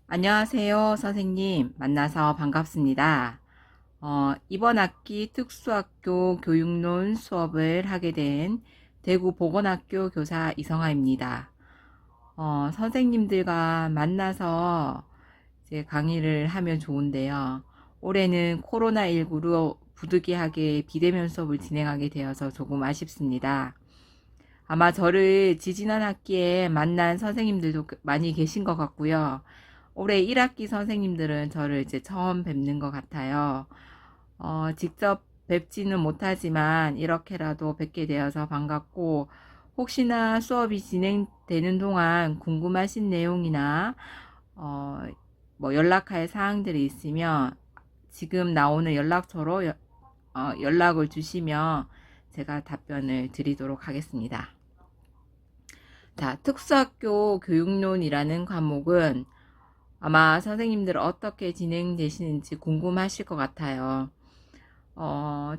안녕하세요, 선생님. 만나서 반갑습니다. 이번 학기 특수학교 교육론 수업을 하게 된 대구 보건학교 교사 이성아입니다. 선생님들과 만나서 이제 강의를 하면 좋은데요. 올해는 코로나19로 부득이하게 비대면 수업을 진행하게 되어서 조금 아쉽습니다. 아마 저를 지지난 학기에 만난 선생님들도 많이 계신 것 같고요. 올해 1학기 선생님들은 저를 이제 처음 뵙는 것 같아요. 직접 뵙지는 못하지만 이렇게라도 뵙게 되어서 반갑고, 혹시나 수업이 진행되는 동안 궁금하신 내용이나, 어, 연락할 사항들이 있으면 지금 나오는 연락처로 연락을 주시면 제가 답변을 드리도록 하겠습니다. 자, 특수학교 교육론이라는 과목은 아마 선생님들 어떻게 진행되시는지 궁금하실 것 같아요.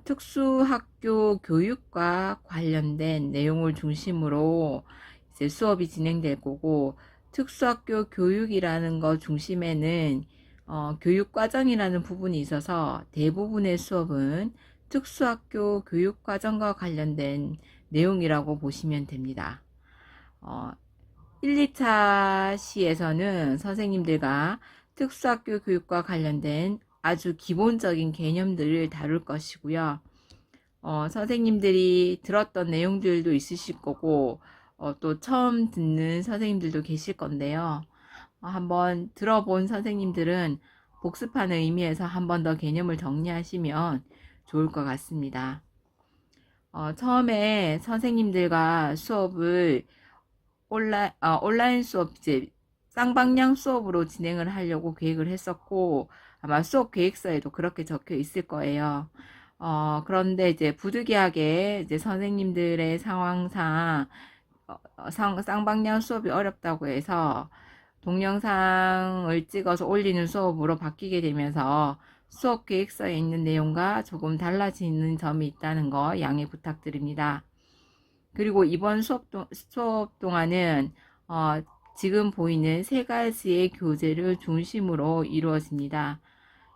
특수학교 교육과 관련된 내용을 중심으로 이제 수업이 진행될 거고, 특수학교 교육이라는 것 중심에는 교육과정이라는 부분이 있어서 대부분의 수업은 특수학교 교육과정과 관련된 내용이라고 보시면 됩니다. 어, 1, 2차 시에서는 선생님들과 특수학교 교육과 관련된 아주 기본적인 개념들을 다룰 것이고요. 선생님들이 들었던 내용들도 있으실 거고, 또 처음 듣는 선생님들도 계실 건데요. 한번 들어본 선생님들은 복습하는 의미에서 한 번 더 개념을 정리하시면 좋을 것 같습니다. 처음에 선생님들과 수업을 온라인 수업 이제 쌍방향 수업으로 진행을 하려고 계획을 했었고, 아마 수업 계획서에도 그렇게 적혀 있을 거예요. 그런데 이제 부득이하게 이제 선생님들의 상황상 쌍방향 수업이 어렵다고 해서 동영상을 찍어서 올리는 수업으로 바뀌게 되면서 수업 계획서에 있는 내용과 조금 달라지는 점이 있다는 거 양해 부탁드립니다. 그리고 이번 수업 동안은 어, 지금 보이는 세 가지의 교재를 중심으로 이루어집니다.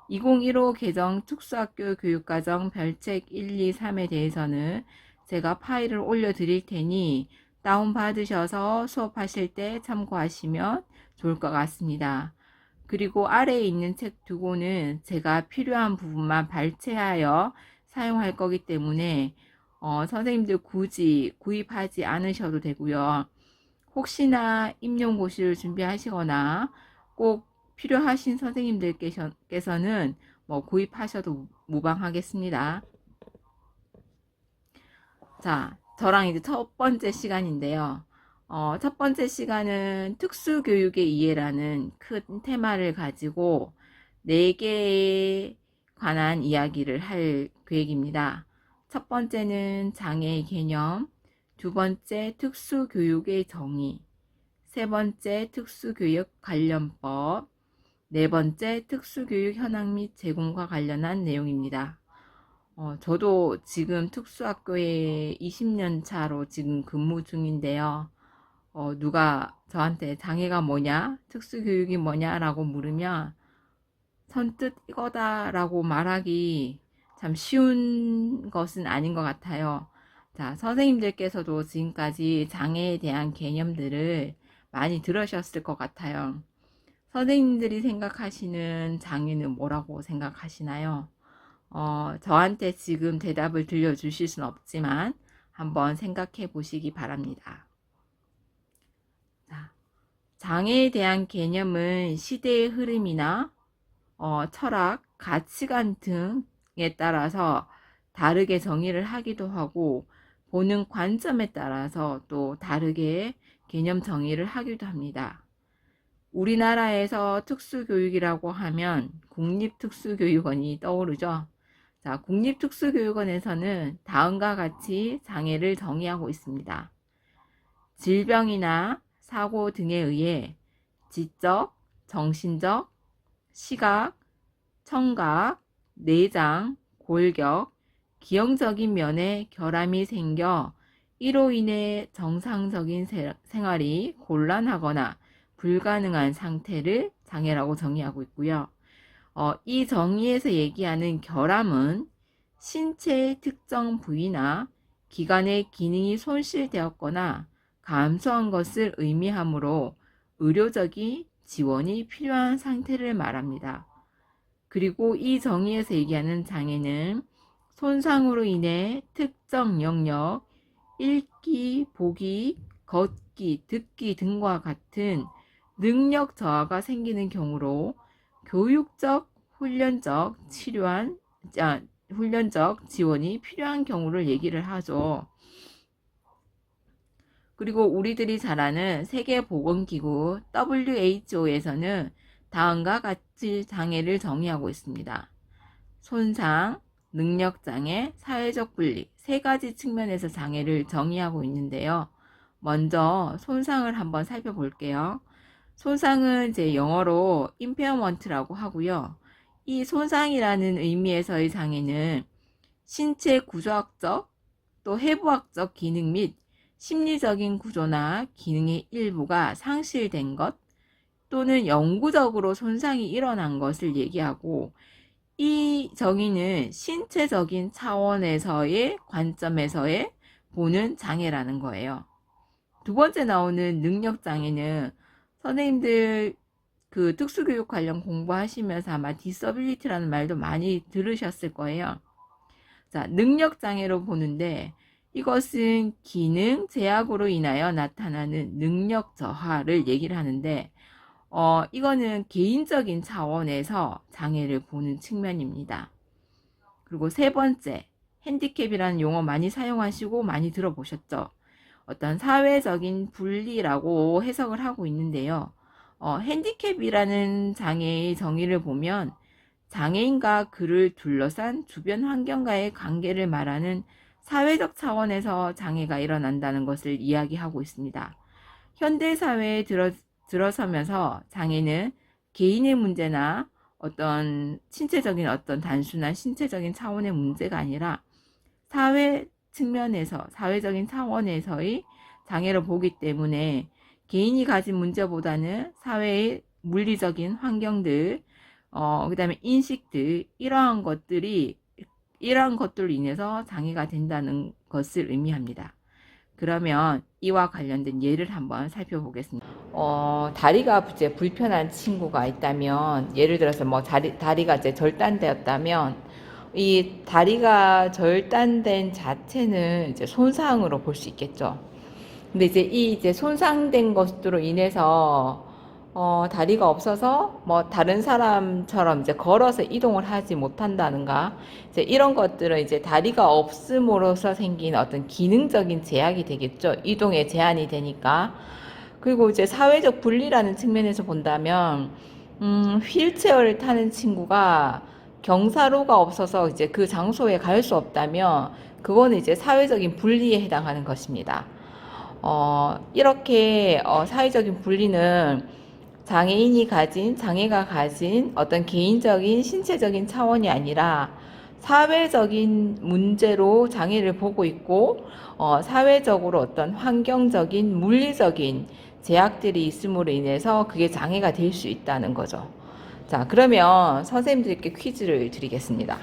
2015 개정 특수학교 교육과정 별책 1, 2, 3에 대해서는 제가 파일을 올려드릴 테니 다운받으셔서 수업하실 때 참고하시면 좋을 것 같습니다. 그리고 아래에 있는 책 두 권은 제가 필요한 부분만 발췌하여 사용할 거기 때문에 선생님들 굳이 구입하지 않으셔도 되고요. 혹시나 임용고시를 준비하시거나 꼭 필요하신 선생님들께서는 구입하셔도 무방하겠습니다. 자, 저랑 이제 첫 번째 시간인데요. 첫 번째 시간은 특수교육의 이해라는 큰 테마를 가지고 4개에 관한 이야기를 할 계획입니다. 첫 번째는 장애의 개념, 두 번째 특수교육의 정의, 세 번째 특수교육 관련법, 네 번째 특수교육 현황 및 제공과 관련한 내용입니다. 저도 지금 특수학교에 20년 차로 지금 근무 중인데요. 누가 저한테 장애가 뭐냐, 특수교육이 뭐냐라고 물으면 선뜻 이거다라고 말하기 참 쉬운 것은 아닌 것 같아요. 자, 선생님들께서도 지금까지 장애에 대한 개념들을 많이 들으셨을 것 같아요. 선생님들이 생각하시는 장애는 뭐라고 생각하시나요? 저한테 지금 대답을 들려주실 수는 없지만 한번 생각해 보시기 바랍니다. 자, 장애에 대한 개념은 시대의 흐름이나 철학, 가치관 등에 따라서 다르게 정의를 하기도 하고 보는 관점에 따라서 또 다르게 개념 정의를 하기도 합니다. 우리나라에서 특수교육이라고 하면 국립특수교육원이 떠오르죠. 자, 국립특수교육원에서는 다음과 같이 장애를 정의하고 있습니다. 질병이나 사고 등에 의해 지적, 정신적, 시각, 청각, 내장, 골격, 기형적인 면에 결함이 생겨 이로 인해 정상적인 생활이 곤란하거나 불가능한 상태를 장애라고 정의하고 있고요. 이 정의에서 얘기하는 결함은 신체의 특정 부위나 기관의 기능이 손실되었거나 감소한 것을 의미하므로 의료적인 지원이 필요한 상태를 말합니다. 그리고 이 정의에서 얘기하는 장애는 손상으로 인해 특정 영역, 읽기, 보기, 걷기, 듣기 등과 같은 능력 저하가 생기는 경우로 교육적, 훈련적 지원이 필요한 경우를 얘기를 하죠. 그리고 우리들이 잘 아는 세계보건기구 WHO에서는 다음과 같이 장애를 정의하고 있습니다. 손상, 능력장애, 사회적 분리 세 가지 측면에서 장애를 정의하고 있는데요. 먼저 손상을 한번 살펴볼게요. 손상은 이제 영어로 impairment라고 하고요. 이 손상이라는 의미에서의 장애는 신체 구조학적 또 해부학적 기능 및 심리적인 구조나 기능의 일부가 상실된 것 또는 영구적으로 손상이 일어난 것을 얘기하고, 이 정의는 신체적인 차원에서의 관점에서의 보는 장애라는 거예요. 두 번째 나오는 능력장애는 선생님들 그 특수교육 관련 공부하시면서 아마 disability라는 말도 많이 들으셨을 거예요. 자, 능력장애로 보는데 이것은 기능 제약으로 인하여 나타나는 능력 저하를 얘기를 하는데 이거는 개인적인 차원에서 장애를 보는 측면입니다. 그리고 세 번째, 핸디캡이라는 용어 많이 사용하시고 많이 들어보셨죠? 어떤 사회적인 분리라고 해석을 하고 있는데요. 핸디캡이라는 장애의 정의를 보면 장애인과 그를 둘러싼 주변 환경과의 관계를 말하는 사회적 차원에서 장애가 일어난다는 것을 이야기하고 있습니다. 현대사회에 들어서면서 장애는 개인의 문제나 어떤 신체적인 단순한 신체적인 차원의 문제가 아니라 사회 측면에서 사회적인 차원에서의 장애를 보기 때문에 개인이 가진 문제보다는 사회의 물리적인 환경들, 그 다음에 인식들, 이러한 것들로 인해서 장애가 된다는 것을 의미합니다. 그러면 이와 관련된 예를 한번 살펴보겠습니다. 다리가 이제 불편한 친구가 있다면, 예를 들어서 뭐 다리가 이제 절단되었다면, 이 다리가 절단된 자체는 이제 손상으로 볼 수 있겠죠. 근데 이제 손상된 것으로 인해서 다리가 없어서 뭐 다른 사람처럼 이제 걸어서 이동을 하지 못한다는가, 이제 이런 것들은 이제 다리가 없음으로써 생긴 어떤 기능적인 제약이 되겠죠. 이동에 제한이 되니까. 그리고 이제 사회적 분리라는 측면에서 본다면, 휠체어를 타는 친구가 경사로가 없어서 이제 그 장소에 갈 수 없다면, 그거는 이제 사회적인 분리에 해당하는 것입니다. 이렇게 사회적인 분리는 장애가 가진 어떤 개인적인 신체적인 차원이 아니라 사회적인 문제로 장애를 보고 있고, 사회적으로 어떤 환경적인 물리적인 제약들이 있음으로 인해서 그게 장애가 될 수 있다는 거죠. 자, 그러면 선생님들께 퀴즈를 드리겠습니다.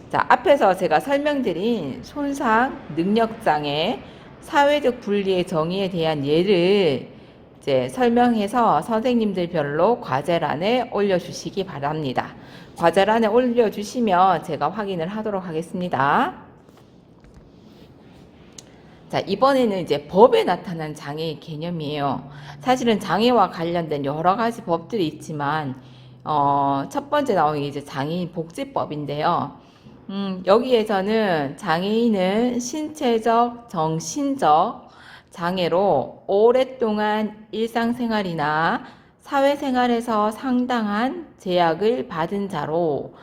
자, 앞에서 제가 설명드린 손상, 능력장애, 사회적 분리의 정의에 대한 예를 이제 설명해서 선생님들별로 과제란에 올려주시기 바랍니다. 과제란에 올려주시면 제가 확인을 하도록 하겠습니다. 자, 이번에는 이제 법에 나타난 장애의 개념이에요. 사실은 장애와 관련된 여러 가지 법들이 있지만, 첫 번째 나온 게 이제 장애인 복지법인데요. 여기에서는 장애인은 신체적, 정신적 장애로 오랫동안 일상생활이나 사회생활에서 상당한 제약을 받은 자로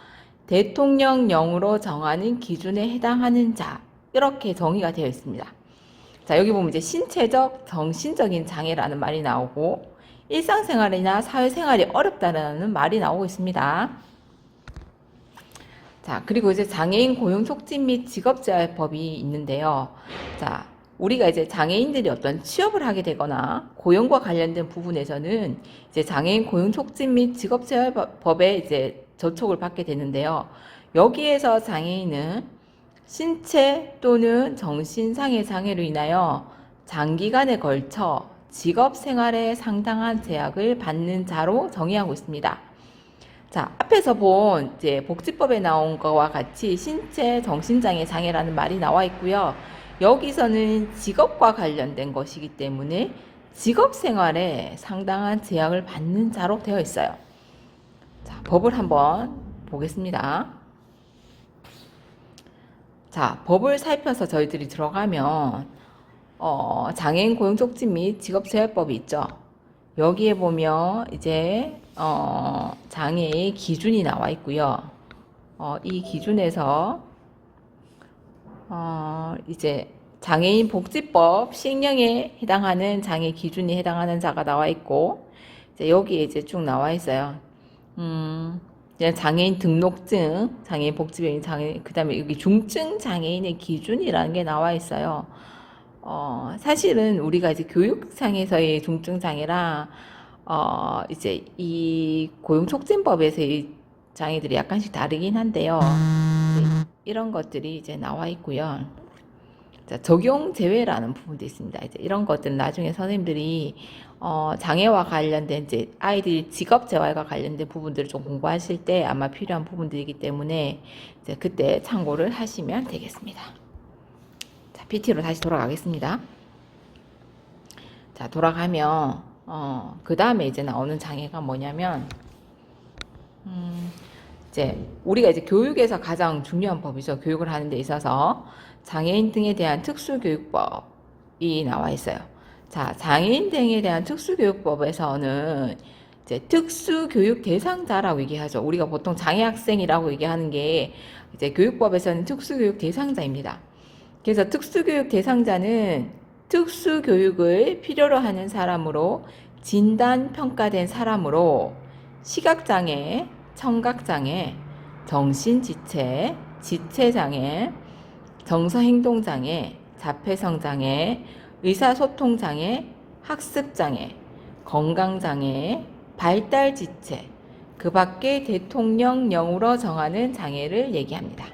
대통령령으로 정하는 기준에 해당하는 자, 이렇게 정의가 되어 있습니다. 자, 여기 보면 이제 신체적, 정신적인 장애라는 말이 나오고, 일상생활이나 사회생활이 어렵다는 말이 나오고 있습니다. 자, 그리고 이제 장애인 고용 촉진 및 직업재활법이 있는데요. 자, 우리가 이제 장애인들이 어떤 취업을 하게 되거나 고용과 관련된 부분에서는 이제 장애인 고용 촉진 및 직업재활법에 이제 저촉을 받게 되는데요. 여기에서 장애인은 신체 또는 정신상의 장애로 인하여 장기간에 걸쳐 직업 생활에 상당한 제약을 받는 자로 정의하고 있습니다. 자, 앞에서 본 이제 복지법에 나온 거와 같이 신체 정신장애 장애라는 말이 나와 있고요. 여기서는 직업과 관련된 것이기 때문에 직업 생활에 상당한 제약을 받는 자로 되어 있어요. 자, 법을 한번 보겠습니다. 자, 법을 살펴서 저희들이 들어가면 장애인 고용촉진 및 직업재활법이 있죠. 여기에 보면 이제 장애의 기준이 나와 있고요. 이 기준에서 이제 장애인 복지법 시행령에 해당하는 장애 기준이 해당하는 자가 나와 있고, 이제 여기에 이제 쭉 나와 있어요. 장애인 등록증, 장애인 복지법인 장애인, 그 다음에 여기 중증 장애인의 기준이라는 게 나와 있어요. 사실은 우리가 이제 교육상에서의 중증 장애랑, 이제 이 고용촉진법에서의 장애들이 약간씩 다르긴 한데요. 이런 것들이 이제 나와 있고요. 자, 적용 제외라는 부분도 있습니다. 이제 이런 것들은 나중에 선생님들이 장애와 관련된 이제 아이들이 직업 재활과 관련된 부분들을 좀 공부하실 때 아마 필요한 부분들이기 때문에 이제 그때 참고를 하시면 되겠습니다. 자, PT로 다시 돌아가겠습니다. 자, 돌아가면 그 다음에 이제 나오는 장애가 뭐냐면 이제 우리가 이제 교육에서 가장 중요한 법이죠. 교육을 하는 데 있어서 장애인 등에 대한 특수교육법이 나와 있어요. 자, 장애인 등에 대한 특수교육법에서는 이제 특수교육 대상자라고 얘기하죠. 우리가 보통 장애학생이라고 얘기하는 게 이제 교육법에서는 특수교육 대상자입니다. 그래서 특수교육 대상자는 특수교육을 필요로 하는 사람으로 진단 평가된 사람으로 시각장애, 청각장애, 정신지체, 지체장애, 정서행동장애, 자폐성장애, 의사소통장애, 학습장애, 건강장애, 발달지체, 그 밖에 대통령령으로 정하는 장애를 얘기합니다.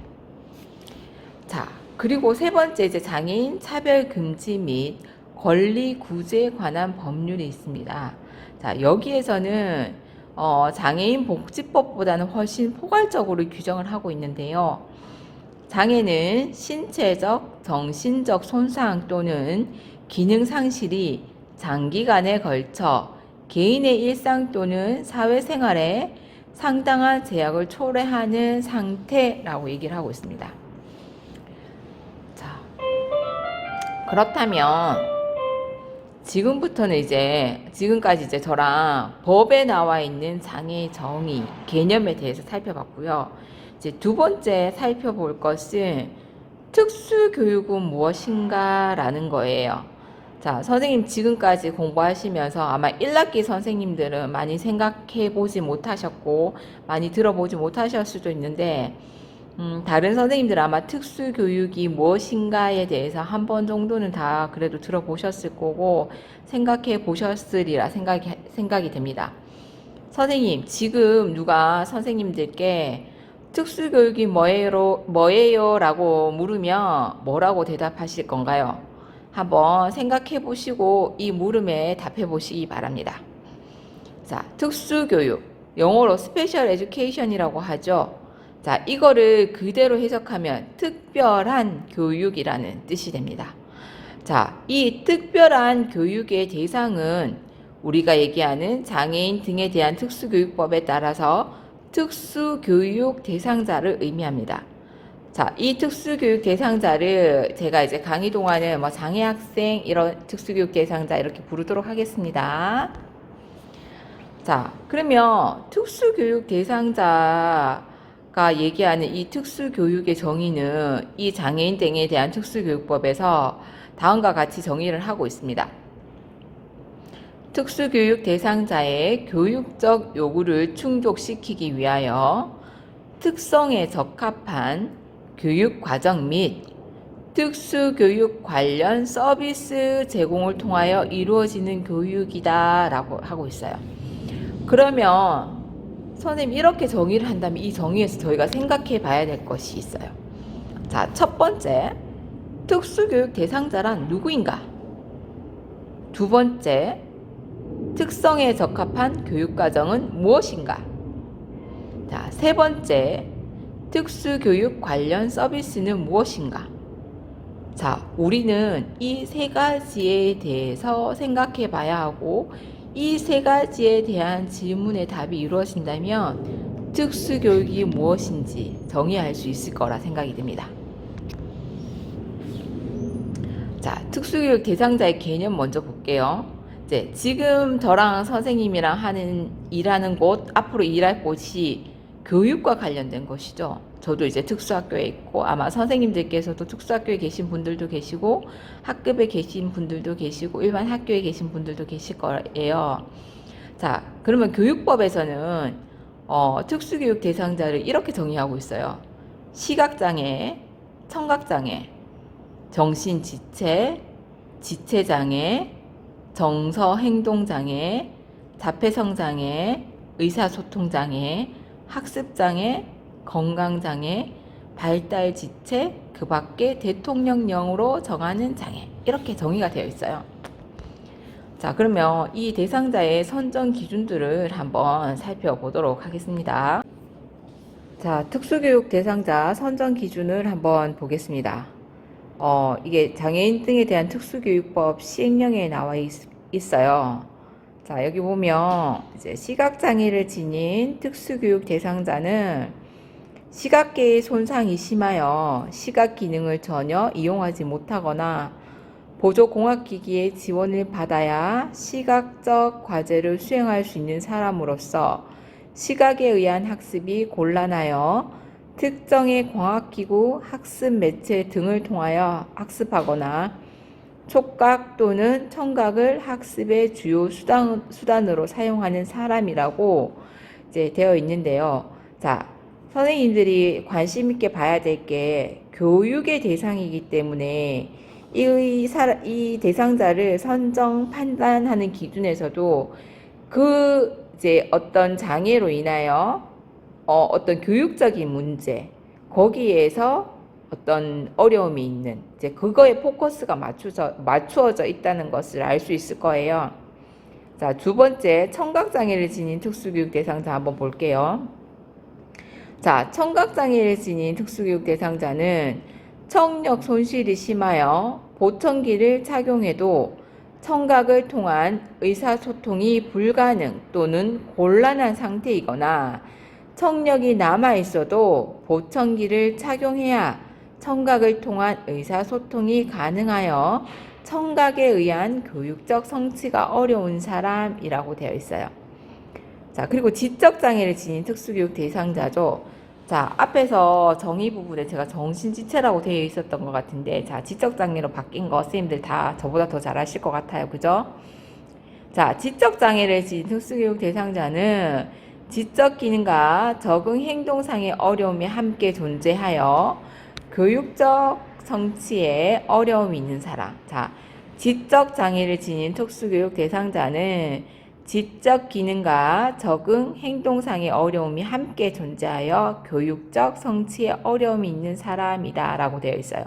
자, 그리고 세 번째 이제 장애인 차별 금지 및 권리 구제에 관한 법률이 있습니다. 자, 여기에서는 장애인 복지법보다는 훨씬 포괄적으로 규정을 하고 있는데요. 장애는 신체적, 정신적 손상 또는 기능 상실이 장기간에 걸쳐 개인의 일상 또는 사회생활에 상당한 제약을 초래하는 상태라고 얘기를 하고 있습니다. 자, 그렇다면 지금부터는 지금까지 이제 저랑 법에 나와 있는 장애의 정의, 개념에 대해서 살펴봤고요. 이제 두 번째 살펴볼 것은 특수교육은 무엇인가 라는 거예요. 자, 선생님 지금까지 공부하시면서 아마 1학기 선생님들은 많이 생각해 보지 못하셨고 많이 들어보지 못하셨을 수도 있는데 다른 선생님들 아마 특수교육이 무엇인가에 대해서 한 번 정도는 다 그래도 들어보셨을 거고 생각해 보셨으리라 생각이 됩니다. 선생님, 지금 누가 선생님들께 특수교육이 뭐예요? 라고 물으면 뭐라고 대답하실 건가요? 한번 생각해 보시고 이 물음에 답해 보시기 바랍니다. 자, 특수교육, 영어로 스페셜 에듀케이션이라고 하죠. 자, 이거를 그대로 해석하면 특별한 교육이라는 뜻이 됩니다. 자, 이 특별한 교육의 대상은 우리가 얘기하는 장애인 등에 대한 특수교육법에 따라서 특수교육 대상자를 의미합니다. 자, 이 특수교육 대상자를 제가 이제 강의 동안에 뭐 장애학생 이런 특수교육 대상자 이렇게 부르도록 하겠습니다. 자, 그러면 특수교육 대상자가 얘기하는 이 특수교육의 정의는 이 장애인 등에 대한 특수교육법에서 다음과 같이 정의를 하고 있습니다. 특수교육 대상자의 교육적 요구를 충족시키기 위하여 특성에 적합한 교육과정 및 특수교육 관련 서비스 제공을 통하여 이루어지는 교육이다 라고 하고 있어요. 그러면 선생님 이렇게 정의를 한다면 이 정의에서 저희가 생각해 봐야 될 것이 있어요. 자, 첫 번째, 특수교육 대상자란 누구인가? 두 번째, 특성에 적합한 교육과정은 무엇인가? 자, 세 번째, 특수교육 관련 서비스는 무엇인가? 자, 우리는 이 세 가지에 대해서 생각해 봐야 하고 이 세 가지에 대한 질문의 답이 이루어진다면 특수교육이 무엇인지 정의할 수 있을 거라 생각이 듭니다. 자, 특수교육 대상자의 개념 먼저 볼게요. 이제 지금 저랑 선생님이랑 일하는 곳, 앞으로 일할 곳이 교육과 관련된 것이죠. 저도 이제 특수학교에 있고 아마 선생님들께서도 특수학교에 계신 분들도 계시고 학급에 계신 분들도 계시고 일반 학교에 계신 분들도 계실 거예요. 자, 그러면 교육법에서는 특수교육 대상자를 이렇게 정의하고 있어요. 시각장애, 청각장애, 정신지체, 지체장애, 정서행동장애, 자폐성장애, 의사소통장애, 학습장애, 건강장애, 발달지체, 그 밖에 대통령령으로 정하는 장애, 이렇게 정의가 되어 있어요. 자, 그러면 이 대상자의 선정 기준들을 한번 살펴보도록 하겠습니다. 자, 특수교육 대상자 선정 기준을 한번 보겠습니다. 이게 장애인 등에 대한 특수교육법 시행령에 나와 있어요. 자, 여기 보면 이제 시각장애를 지닌 특수교육 대상자는 시각계의 손상이 심하여 시각 기능을 전혀 이용하지 못하거나 보조공학기기의 지원을 받아야 시각적 과제를 수행할 수 있는 사람으로서 시각에 의한 학습이 곤란하여 특정의 광학기구, 학습 매체 등을 통하여 학습하거나 촉각 또는 청각을 학습의 주요 수단으로 사용하는 사람이라고 이제 되어 있는데요. 자, 선생님들이 관심 있게 봐야 될 게 교육의 대상이기 때문에 이 대상자를 선정 판단하는 기준에서도 그 이제 어떤 장애로 인하여 어떤 교육적인 문제 거기에서 어떤 어려움이 있는 이제 그거에 포커스가 맞추어져 있다는 것을 알 수 있을 거예요. 자, 두 번째 청각장애를 지닌 특수교육 대상자 한번 볼게요. 자, 청각장애를 지닌 특수교육 대상자는 청력 손실이 심하여 보청기를 착용해도 청각을 통한 의사소통이 불가능 또는 곤란한 상태이거나 청력이 남아있어도 보청기를 착용해야 청각을 통한 의사소통이 가능하여 청각에 의한 교육적 성취가 어려운 사람이라고 되어 있어요. 자, 그리고 지적장애를 지닌 특수교육 대상자죠. 자, 앞에서 정의 부분에 제가 정신지체라고 되어 있었던 것 같은데, 자, 지적장애로 바뀐 거 선생님들 다 저보다 더 잘 아실 것 같아요. 그죠? 자, 지적장애를 지닌 특수교육 대상자는 지적 기능과 적응 행동상의 어려움이 함께 존재하여 교육적 성취에 어려움이 있는 사람. 자, 지적 장애를 지닌 특수교육 대상자는 지적 기능과 적응 행동상의 어려움이 함께 존재하여 교육적 성취에 어려움이 있는 사람이다 라고 되어 있어요.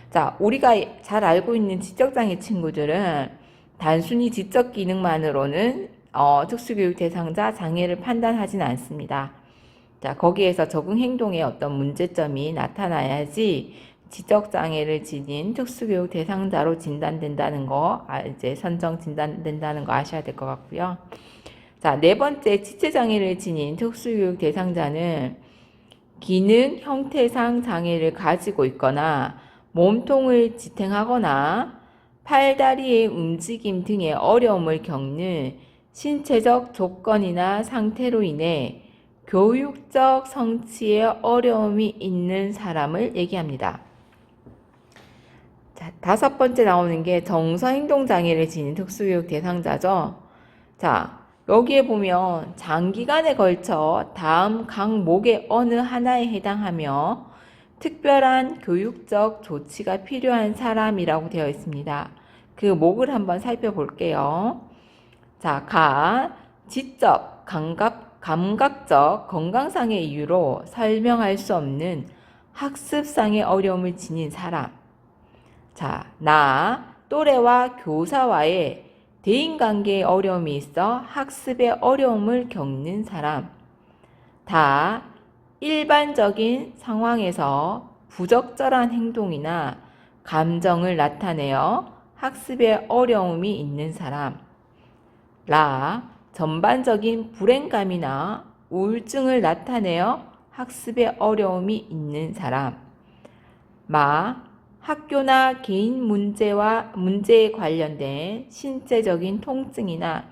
자, 우리가 잘 알고 있는 지적장애 친구들은 단순히 지적 기능만으로는 특수교육 대상자 장애를 판단하진 않습니다. 자, 거기에서 적응 행동에 어떤 문제점이 나타나야지 지적장애를 지닌 특수교육 대상자로 진단된다는 거, 이제 선정 진단된다는 거 아셔야 될 것 같고요. 자, 네 번째, 지체장애를 지닌 특수교육 대상자는 기능, 형태상 장애를 가지고 있거나 몸통을 지탱하거나 팔다리의 움직임 등의 어려움을 겪는 신체적 조건이나 상태로 인해 교육적 성취에 어려움이 있는 사람을 얘기합니다. 자, 다섯 번째 나오는 게 정서행동장애를 지닌 특수교육 대상자죠. 자, 여기에 보면 장기간에 걸쳐 다음 강목의 어느 하나에 해당하며 특별한 교육적 조치가 필요한 사람이라고 되어 있습니다. 그 목을 한번 살펴볼게요. 자, 지적, 감각적 건강상의 이유로 설명할 수 없는 학습상의 어려움을 지닌 사람. 자, 또래와 교사와의 대인관계에 어려움이 있어 학습에 어려움을 겪는 사람. 일반적인 상황에서 부적절한 행동이나 감정을 나타내어 학습에 어려움이 있는 사람. 전반적인 불행감이나 우울증을 나타내어 학습에 어려움이 있는 사람. 학교나 개인 문제에 관련된 신체적인 통증이나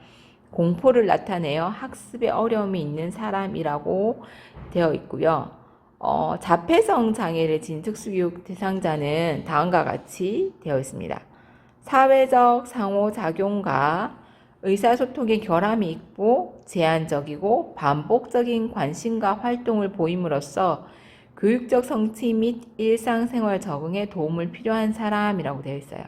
공포를 나타내어 학습에 어려움이 있는 사람이라고 되어 있고요. 자폐성 장애를 지닌 특수교육 대상자는 다음과 같이 되어 있습니다. 사회적 상호작용과 의사소통에 결함이 있고 제한적이고 반복적인 관심과 활동을 보임으로써 교육적 성취 및 일상생활 적응에 도움을 필요한 사람이라고 되어 있어요.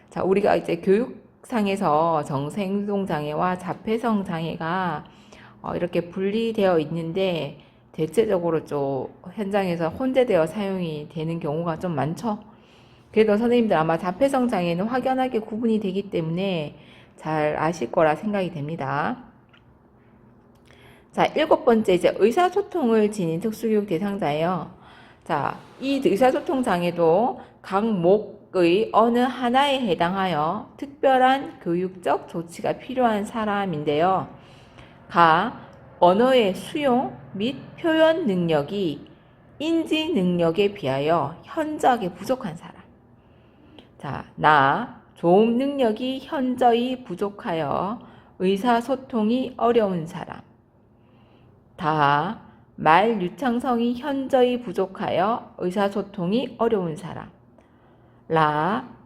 자, 우리가 이제 교육상에서 정서행동장애와 자폐성 장애가 이렇게 분리되어 있는데 대체적으로 좀 현장에서 혼재되어 사용이 되는 경우가 좀 많죠. 그래도 선생님들 아마 자폐성 장애는 확연하게 구분이 되기 때문에 잘 아실 거라 생각이 됩니다. 자, 7번째 이제 의사소통을 지닌 특수교육 대상자예요. 자, 이 의사소통 장애도 각 목의 어느 하나에 해당하여 특별한 교육적 조치가 필요한 사람인데요. 언어의 수용 및 표현 능력이 인지 능력에 비하여 현저하게 부족한 사람. 자, 조음 능력이 현저히 부족하여 의사소통이 어려운 사람. 말 유창성이 현저히 부족하여 의사소통이 어려운 사람.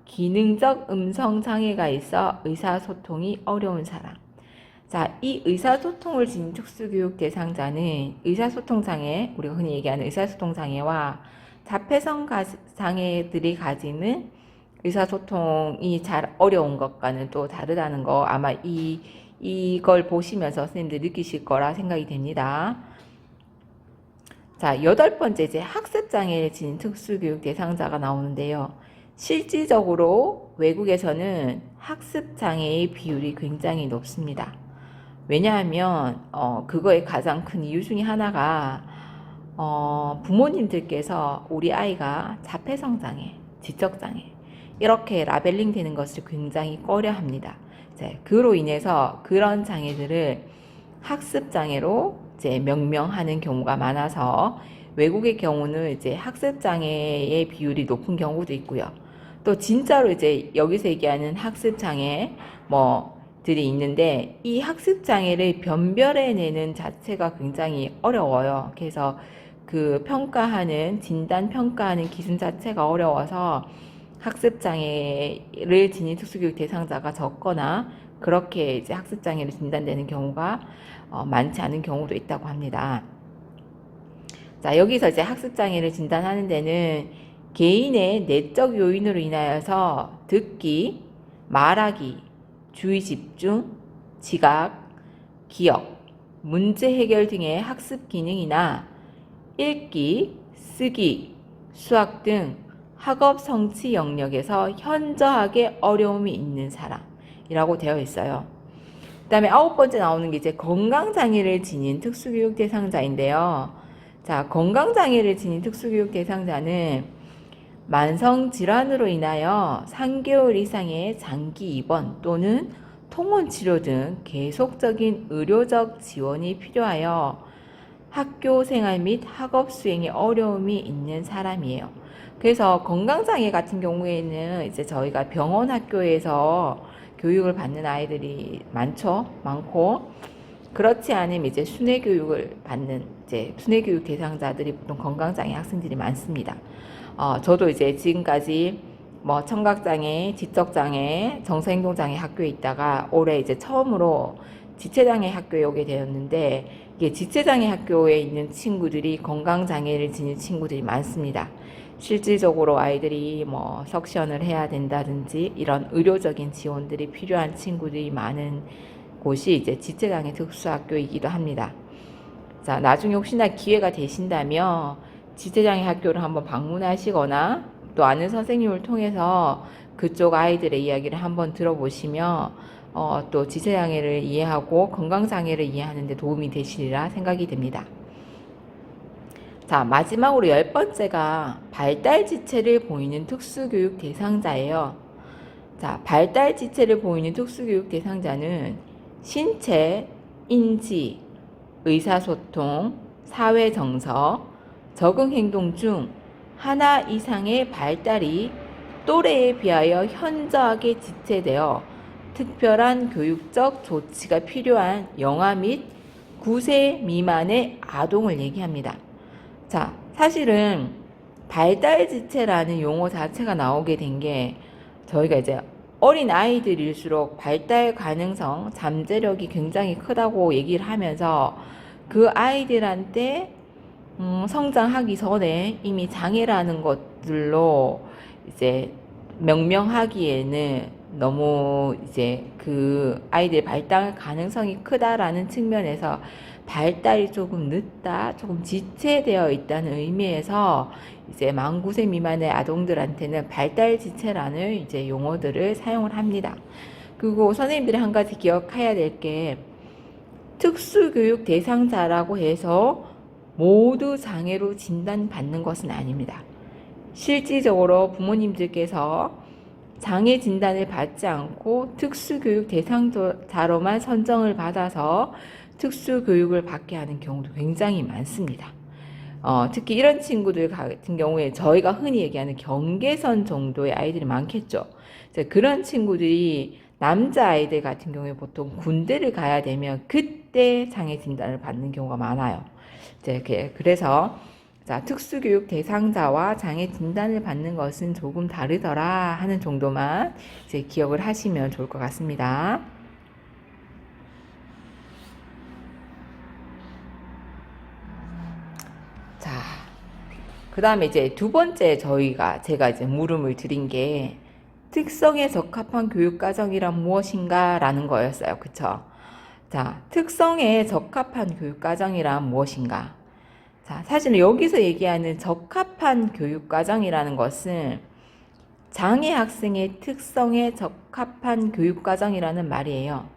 기능적 음성 장애가 있어 의사소통이 어려운 사람. 자, 이 의사소통을 지닌 특수교육 대상자는 의사소통 장애, 우리가 흔히 얘기하는 의사소통 장애와 자폐성 장애들이 가지는 의사소통이 잘 어려운 것과는 또 다르다는 거 아마 이걸 보시면서 선생님들 느끼실 거라 생각이 됩니다. 자, 8번째 이제 학습장애를 지닌 특수교육 대상자가 나오는데요. 실질적으로 외국에서는 학습장애의 비율이 굉장히 높습니다. 왜냐하면 그거의 가장 큰 이유 중에 하나가 부모님들께서 우리 아이가 자폐성 장애, 지적 장애 이렇게 라벨링 되는 것을 굉장히 꺼려 합니다. 그로 인해서 그런 장애들을 학습 장애로 이제 명명하는 경우가 많아서 외국의 경우는 이제 학습 장애의 비율이 높은 경우도 있고요. 또 진짜로 이제 여기서 얘기하는 학습 장애 들이 있는데 이 학습 장애를 변별해내는 자체가 굉장히 어려워요. 그래서 그 진단 평가하는 기준 자체가 어려워서 학습 장애를 지닌 특수교육 대상자가 적거나 그렇게 이제 학습 장애를 진단되는 경우가 많지 않은 경우도 있다고 합니다. 자, 여기서 이제 학습 장애를 진단하는 데는 개인의 내적 요인으로 인하여서 듣기, 말하기, 주의 집중, 지각, 기억, 문제 해결 등의 학습 기능이나 읽기, 쓰기, 수학 등 학업 성취 영역에서 현저하게 어려움이 있는 사람이라고 되어 있어요. 그 다음에 9번째 나오는 게 이제 건강장애를 지닌 특수교육 대상자인데요. 자, 건강장애를 지닌 특수교육 대상자는 만성질환으로 인하여 3개월 이상의 장기 입원 또는 통원치료 등 계속적인 의료적 지원이 필요하여 학교 생활 및 학업 수행에 어려움이 있는 사람이에요. 그래서 건강장애 같은 경우에는 이제 저희가 병원 학교에서 교육을 받는 아이들이 많고, 그렇지 않으면 이제 순회교육을 받는 이제 순회교육 대상자들이 보통 건강장애 학생들이 많습니다. 저도 이제 지금까지 청각장애, 지적장애, 정서행동장애 학교에 있다가 올해 이제 처음으로 지체장애 학교에 오게 되었는데 이게 지체장애 학교에 있는 친구들이 건강장애를 지닌 친구들이 많습니다. 실질적으로 아이들이 뭐 석션을 해야 된다든지 이런 의료적인 지원들이 필요한 친구들이 많은 곳이 이제 지체장애 특수학교이기도 합니다. 자, 나중에 혹시나 기회가 되신다면 지체장애 학교를 한번 방문하시거나 또 아는 선생님을 통해서 그쪽 아이들의 이야기를 한번 들어보시면 또 지체장애를 이해하고 건강장애를 이해하는 데 도움이 되시리라 생각이 됩니다. 자, 마지막으로 10번째가 발달지체를 보이는 특수교육 대상자예요. 자, 발달지체를 보이는 특수교육 대상자는 신체, 인지, 의사소통, 사회정서, 적응행동 중 하나 이상의 발달이 또래에 비하여 현저하게 지체되어 특별한 교육적 조치가 필요한 영아 및 9세 미만의 아동을 얘기합니다. 자, 사실은 발달지체라는 용어 자체가 나오게 된 게 저희가 이제 어린 아이들일수록 발달 가능성, 잠재력이 굉장히 크다고 얘기를 하면서 그 아이들한테 성장하기 전에 이미 장애라는 것들로 이제 명명하기에는 너무 이제 그 아이들 발달 가능성이 크다라는 측면에서 발달이 조금 늦다, 조금 지체되어 있다는 의미에서 이제 만 9세 미만의 아동들한테는 발달 지체라는 이제 용어들을 사용을 합니다. 그리고 선생님들이 한 가지 기억해야 될 게 특수교육 대상자라고 해서 모두 장애로 진단받는 것은 아닙니다. 실질적으로 부모님들께서 장애 진단을 받지 않고 특수교육 대상자로만 선정을 받아서 특수교육을 받게 하는 경우도 굉장히 많습니다. 특히 이런 친구들 같은 경우에 저희가 흔히 얘기하는 경계선 정도의 아이들이 많겠죠. 그런 친구들이 남자아이들 같은 경우에 보통 군대를 가야 되면 그때 장애 진단을 받는 경우가 많아요. 그래서 자, 특수교육 대상자와 장애 진단을 받는 것은 조금 다르더라 하는 정도만 이제 기억을 하시면 좋을 것 같습니다. 자, 그 다음에 이제 두 번째 제가 이제 물음을 드린 게 특성에 적합한 교육과정이란 무엇인가 라는 거였어요. 그쵸? 자, 특성에 적합한 교육과정이란 무엇인가? 자, 사실 여기서 얘기하는 적합한 교육과정이라는 것은 장애 학생의 특성에 적합한 교육과정이라는 말이에요.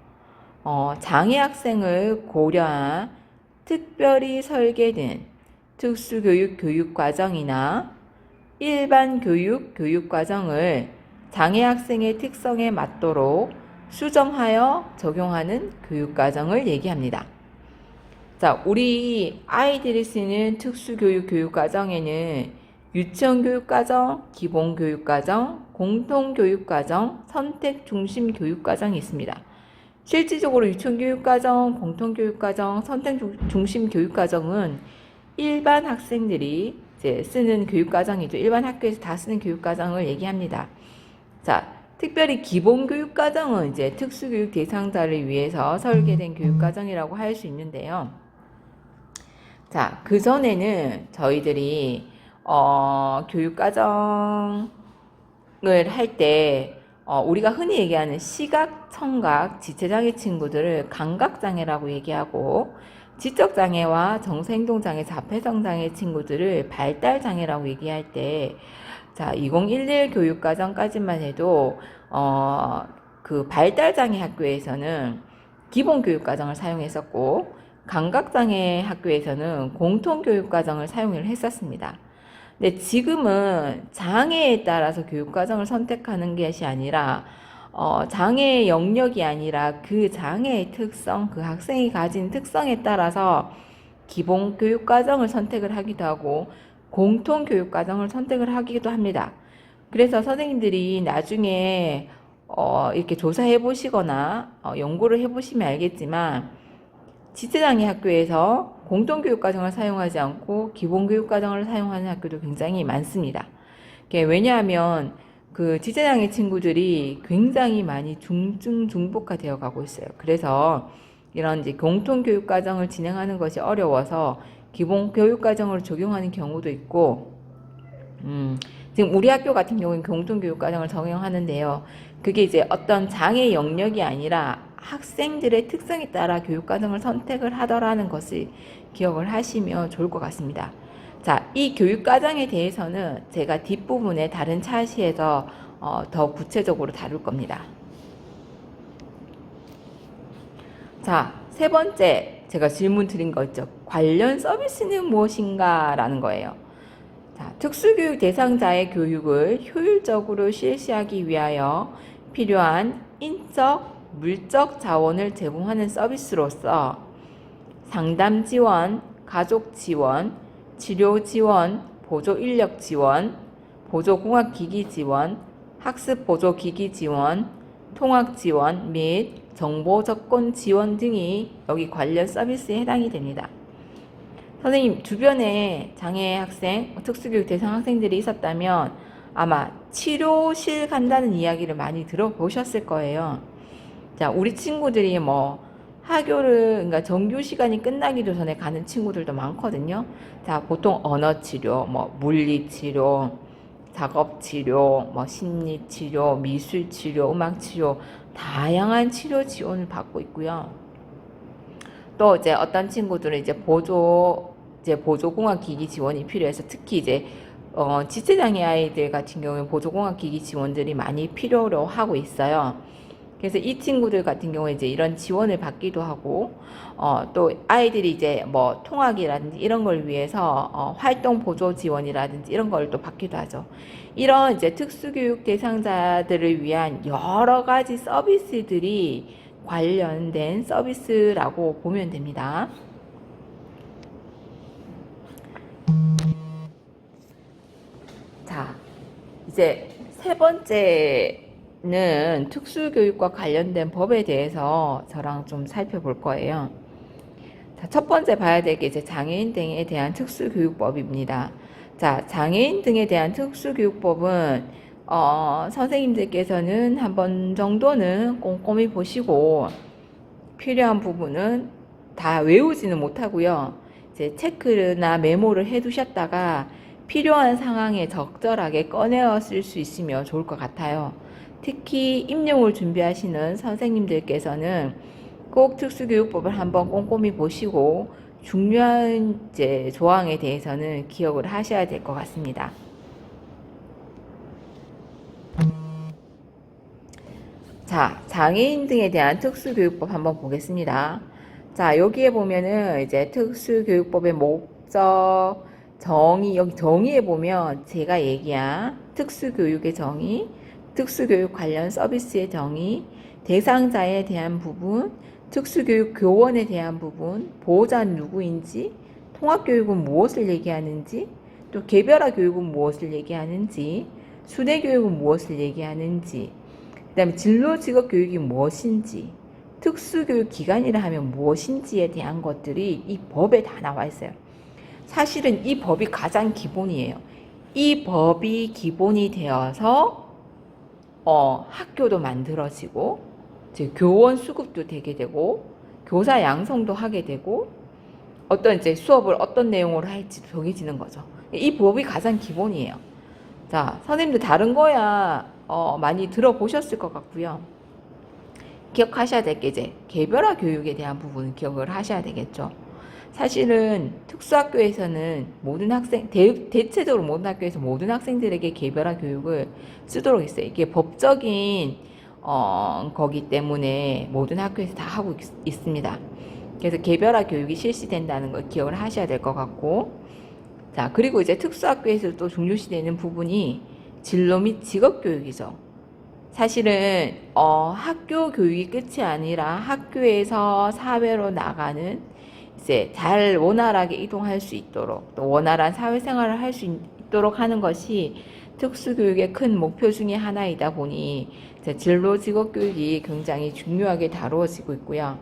장애 학생을 고려한 특별히 설계된 특수교육 교육과정이나 일반 교육과정을 장애 학생의 특성에 맞도록 수정하여 적용하는 교육과정을 얘기합니다. 자, 우리 아이들이 쓰는 특수교육 교육과정에는 유치원교육과정, 기본교육과정, 공통교육과정, 선택중심 교육과정이 있습니다. 실질적으로 유치원교육과정, 공통교육과정, 선택중심 교육과정은 일반 학생들이 이제 쓰는 교육과정이죠. 일반 학교에서 다 쓰는 교육과정을 얘기합니다. 자, 특별히 기본교육과정은 이제 특수교육 대상자를 위해서 설계된 교육과정이라고 할 수 있는데요. 자, 그전에는 저희들이 교육과정을 할 때 우리가 흔히 얘기하는 시각, 청각, 지체장애 친구들을 감각장애라고 얘기하고 지적장애와 정서행동장애, 자폐성장애 친구들을 발달장애라고 얘기할 때 자, 2011 교육과정까지만 해도 그 발달장애 학교에서는 기본교육과정을 사용했었고 감각장애 학교에서는 공통교육과정을 사용을 했었습니다. 근데 지금은 장애에 따라서 교육과정을 선택하는 것이 아니라 장애의 영역이 아니라 그 장애의 특성, 그 학생이 가진 특성에 따라서 기본교육과정을 선택을 하기도 하고 공통교육과정을 선택을 하기도 합니다. 그래서 선생님들이 나중에 이렇게 조사해 보시거나 연구를 해 보시면 알겠지만 지체장애 학교에서 공통교육과정을 사용하지 않고 기본교육과정을 사용하는 학교도 굉장히 많습니다. 왜냐하면 그 지체장애 친구들이 굉장히 많이 중증 중복화 되어 가고 있어요. 그래서 이런 이제 공통 교육 과정을 진행하는 것이 어려워서 기본 교육 과정을 적용하는 경우도 있고, 지금 우리 학교 같은 경우는 공통 교육 과정을 적용하는데요. 그게 이제 어떤 장애 영역이 아니라 학생들의 특성에 따라 교육 과정을 선택을 하더라는 것을 기억을 하시면 좋을 것 같습니다. 자, 이 교육 과정에 대해서는 제가 뒷부분에 다른 차시에서 더 구체적으로 다룰 겁니다. 자, 세 번째 제가 질문 드린 거 있죠. 관련 서비스는 무엇인가 라는 거예요. 자, 특수교육 대상자의 교육을 효율적으로 실시하기 위하여 필요한 인적, 물적 자원을 제공하는 서비스로서 상담 지원, 가족 지원, 치료 지원, 보조 인력 지원, 보조 공학 기기 지원, 학습 보조 기기 지원, 통학 지원 및 정보 접근 지원 등이 여기 관련 서비스에 해당이 됩니다. 선생님 주변에 장애 학생, 특수교육 대상 학생들이 있었다면 아마 치료실 간다는 이야기를 많이 들어보셨을 거예요. 자, 우리 친구들이 뭐 학교를, 그러니까 정규 시간이 끝나기도 전에 가는 친구들도 많거든요. 자, 보통 언어 치료, 뭐 물리 치료, 작업 치료, 뭐 심리 치료, 미술 치료, 음악 치료, 다양한 치료 지원을 받고 있고요. 또 이제 어떤 친구들은 이제 보조공학 기기 지원이 필요해서 특히 이제 지체장애 아이들 같은 경우에 보조공학 기기 지원들이 많이 필요로 하고 있어요. 그래서 이 친구들 같은 경우에 이제 이런 지원을 받기도 하고, 또 아이들이 이제 뭐 통학이라든지 이런 걸 위해서 활동 보조 지원이라든지 이런 걸 또 받기도 하죠. 이런 이제 특수교육 대상자들을 위한 여러 가지 서비스들이 관련된 서비스라고 보면 됩니다. 자, 이제 세 번째는 특수교육과 관련된 법에 대해서 저랑 좀 살펴볼 거예요. 자, 첫 번째 봐야 될 게 이제 장애인 등에 대한 특수교육법입니다. 자, 장애인 등에 대한 특수교육법은 선생님들께서는 한 번 정도는 꼼꼼히 보시고 필요한 부분은 다 외우지는 못하고요. 이제 체크나 메모를 해두셨다가 필요한 상황에 적절하게 꺼내어 쓸 수 있으면 좋을 것 같아요. 특히 임용을 준비하시는 선생님들께서는 꼭 특수교육법을 한번 꼼꼼히 보시고 중요한 이제 조항에 대해서는 기억을 하셔야 될 것 같습니다. 자, 장애인 등에 대한 특수교육법 한번 보겠습니다. 자, 여기에 보면은 이제 특수교육법의 목적, 정의, 여기 정의에 보면 제가 얘기한 특수교육의 정의, 특수교육 관련 서비스의 정의, 대상자에 대한 부분, 특수교육 교원에 대한 부분, 보호자는 누구인지, 통합교육은 무엇을 얘기하는지, 또 개별화 교육은 무엇을 얘기하는지, 수뇌교육은 무엇을 얘기하는지, 그 다음에 진로 직업 교육이 무엇인지, 특수교육 기관이라 하면 무엇인지에 대한 것들이 이 법에 다 나와 있어요. 사실은 이 법이 가장 기본이에요. 이 법이 기본이 되어서 학교도 만들어지고 이제 교원 수급도 되게 되고 교사 양성도 하게 되고 어떤 이제 수업을 어떤 내용으로 할지 정해지는 거죠. 이 법이 가장 기본이에요. 자, 선생님들 다른 거야 많이 들어보셨을 것 같고요. 기억하셔야 될 게 이제 개별화 교육에 대한 부분은 기억을 하셔야 되겠죠. 사실은 특수학교에서는 모든 학생, 대체적으로 모든 학교에서 모든 학생들에게 개별화 교육을 쓰도록 했어요. 이게 법적인 거기 때문에 모든 학교에서 다 하고 있습니다. 그래서 개별화 교육이 실시된다는 걸 기억을 하셔야 될 것 같고, 자, 그리고 이제 특수학교에서 또 중요시되는 부분이 진로 및 직업 교육이죠. 사실은 학교 교육이 끝이 아니라 학교에서 사회로 나가는 이제 잘 원활하게 이동할 수 있도록 또 원활한 사회생활을 할 수 있도록 하는 것이 특수교육의 큰 목표 중에 하나이다 보니 이제 진로 직업 교육이 굉장히 중요하게 다루어지고 있고요.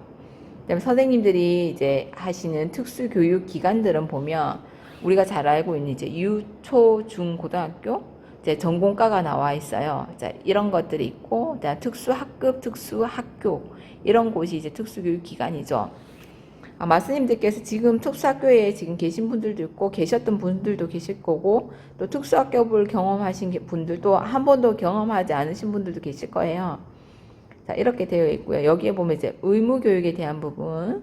그다음에 선생님들이 이제 하시는 특수교육 기관들은 보면 우리가 잘 알고 있는 이제 유, 초, 중, 고등학교 이제 전공과가 나와 있어요. 자, 이런 것들이 있고, 특수학급, 특수학교 이런 곳이 이제 특수교육 기관이죠. 마스님들께서 지금 특수학교에 지금 계신 분들도 있고 계셨던 분들도 계실 거고 또 특수학교를 경험하신 분들도 한 번도 경험하지 않으신 분들도 계실 거예요. 자, 이렇게 되어 있고요. 여기에 보면 이제 의무교육에 대한 부분,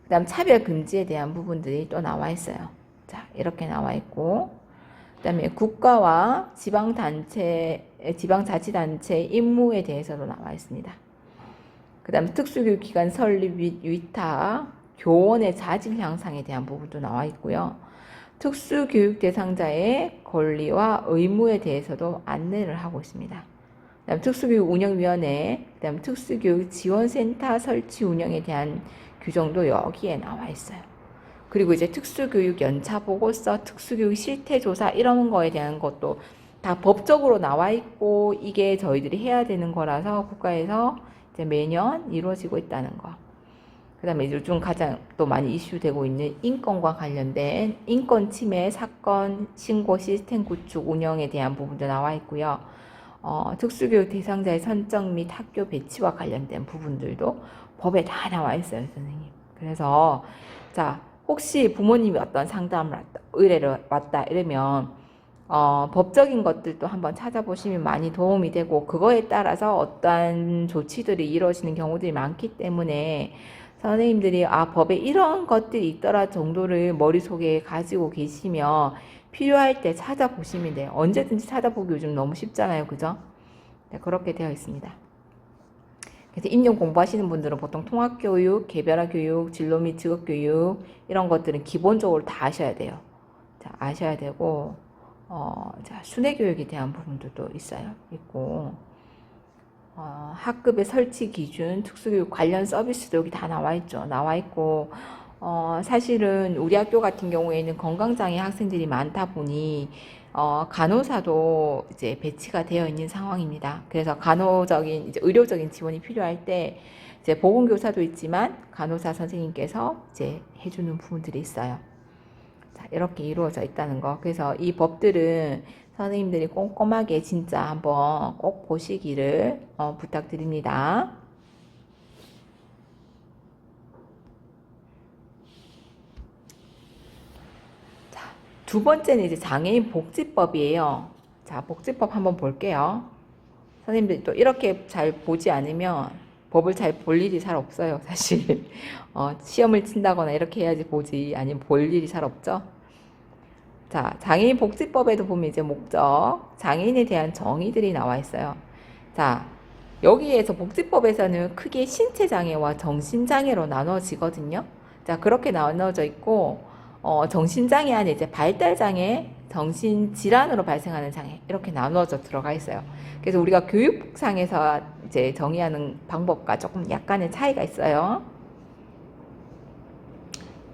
그 다음 차별 금지에 대한 부분들이 또 나와 있어요. 자, 이렇게 나와 있고, 그 다음에 국가와 지방자치단체 임무에 대해서도 나와 있습니다. 그 다음에 특수교육기관 설립 및 위탁, 교원의 자질 향상에 대한 부분도 나와 있고요. 특수교육 대상자의 권리와 의무에 대해서도 안내를 하고 있습니다. 그다음 특수교육 운영위원회, 그다음 특수교육 지원센터 설치 운영에 대한 규정도 여기에 나와 있어요. 그리고 이제 특수교육 연차 보고서, 특수교육 실태조사 이런 거에 대한 것도 다 법적으로 나와 있고 이게 저희들이 해야 되는 거라서 국가에서 이제 매년 이루어지고 있다는 거. 그다음에 요즘 가장 또 많이 이슈되고 있는 인권과 관련된 인권 침해 사건 신고 시스템 구축 운영에 대한 부분도 나와 있고요. 특수교육 대상자의 선정 및 학교 배치와 관련된 부분들도 법에 다 나와 있어요, 선생님. 그래서 자, 혹시 부모님이 어떤 상담을 왔다, 의뢰를 왔다 이러면 법적인 것들도 한번 찾아보시면 많이 도움이 되고 그거에 따라서 어떠한 조치들이 이루어지는 경우들이 많기 때문에 선생님들이 법에 이런 것들이 있더라 정도를 머릿속에 가지고 계시면 필요할 때 찾아보시면 돼요. 언제든지 찾아보기 요즘 너무 쉽잖아요. 그죠? 네, 그렇게 되어 있습니다. 그래서 임용 공부하시는 분들은 보통 통합교육, 개별화 교육, 진로 및 직업교육 이런 것들은 기본적으로 다 아셔야 돼요. 자, 아셔야 되고 자, 순회교육에 대한 부분도 있어요. 있고 학급의 설치 기준, 특수교육 관련 서비스도 여기 다 나와 있죠. 나와 있고 사실은 우리 학교 같은 경우에는 건강장애 학생들이 많다 보니 간호사도 이제 배치가 되어 있는 상황입니다. 그래서 간호적인 이제 의료적인 지원이 필요할 때 이제 보건교사도 있지만 간호사 선생님께서 이제 해주는 부분들이 있어요. 자, 이렇게 이루어져 있다는 거. 그래서 이 법들은 선생님들이 꼼꼼하게 진짜 한번 꼭 보시기를 부탁드립니다. 자, 두 번째는 이제 장애인 복지법이에요. 자, 복지법 한번 볼게요. 선생님들이 또 이렇게 잘 보지 않으면 법을 잘 볼 일이 잘 없어요, 사실. 시험을 친다거나 이렇게 해야지 보지, 아니면 볼 일이 잘 없죠. 자, 장애인 복지법에도 보면 이제 목적, 장애인에 대한 정의들이 나와 있어요. 자, 여기에서 복지법에서는 크게 신체장애와 정신장애로 나눠지거든요. 자, 그렇게 나눠져 있고, 정신장애 안에 이제 발달장애, 정신질환으로 발생하는 장애, 이렇게 나눠져 들어가 있어요. 그래서 우리가 교육상에서 이제 정의하는 방법과 조금 약간의 차이가 있어요.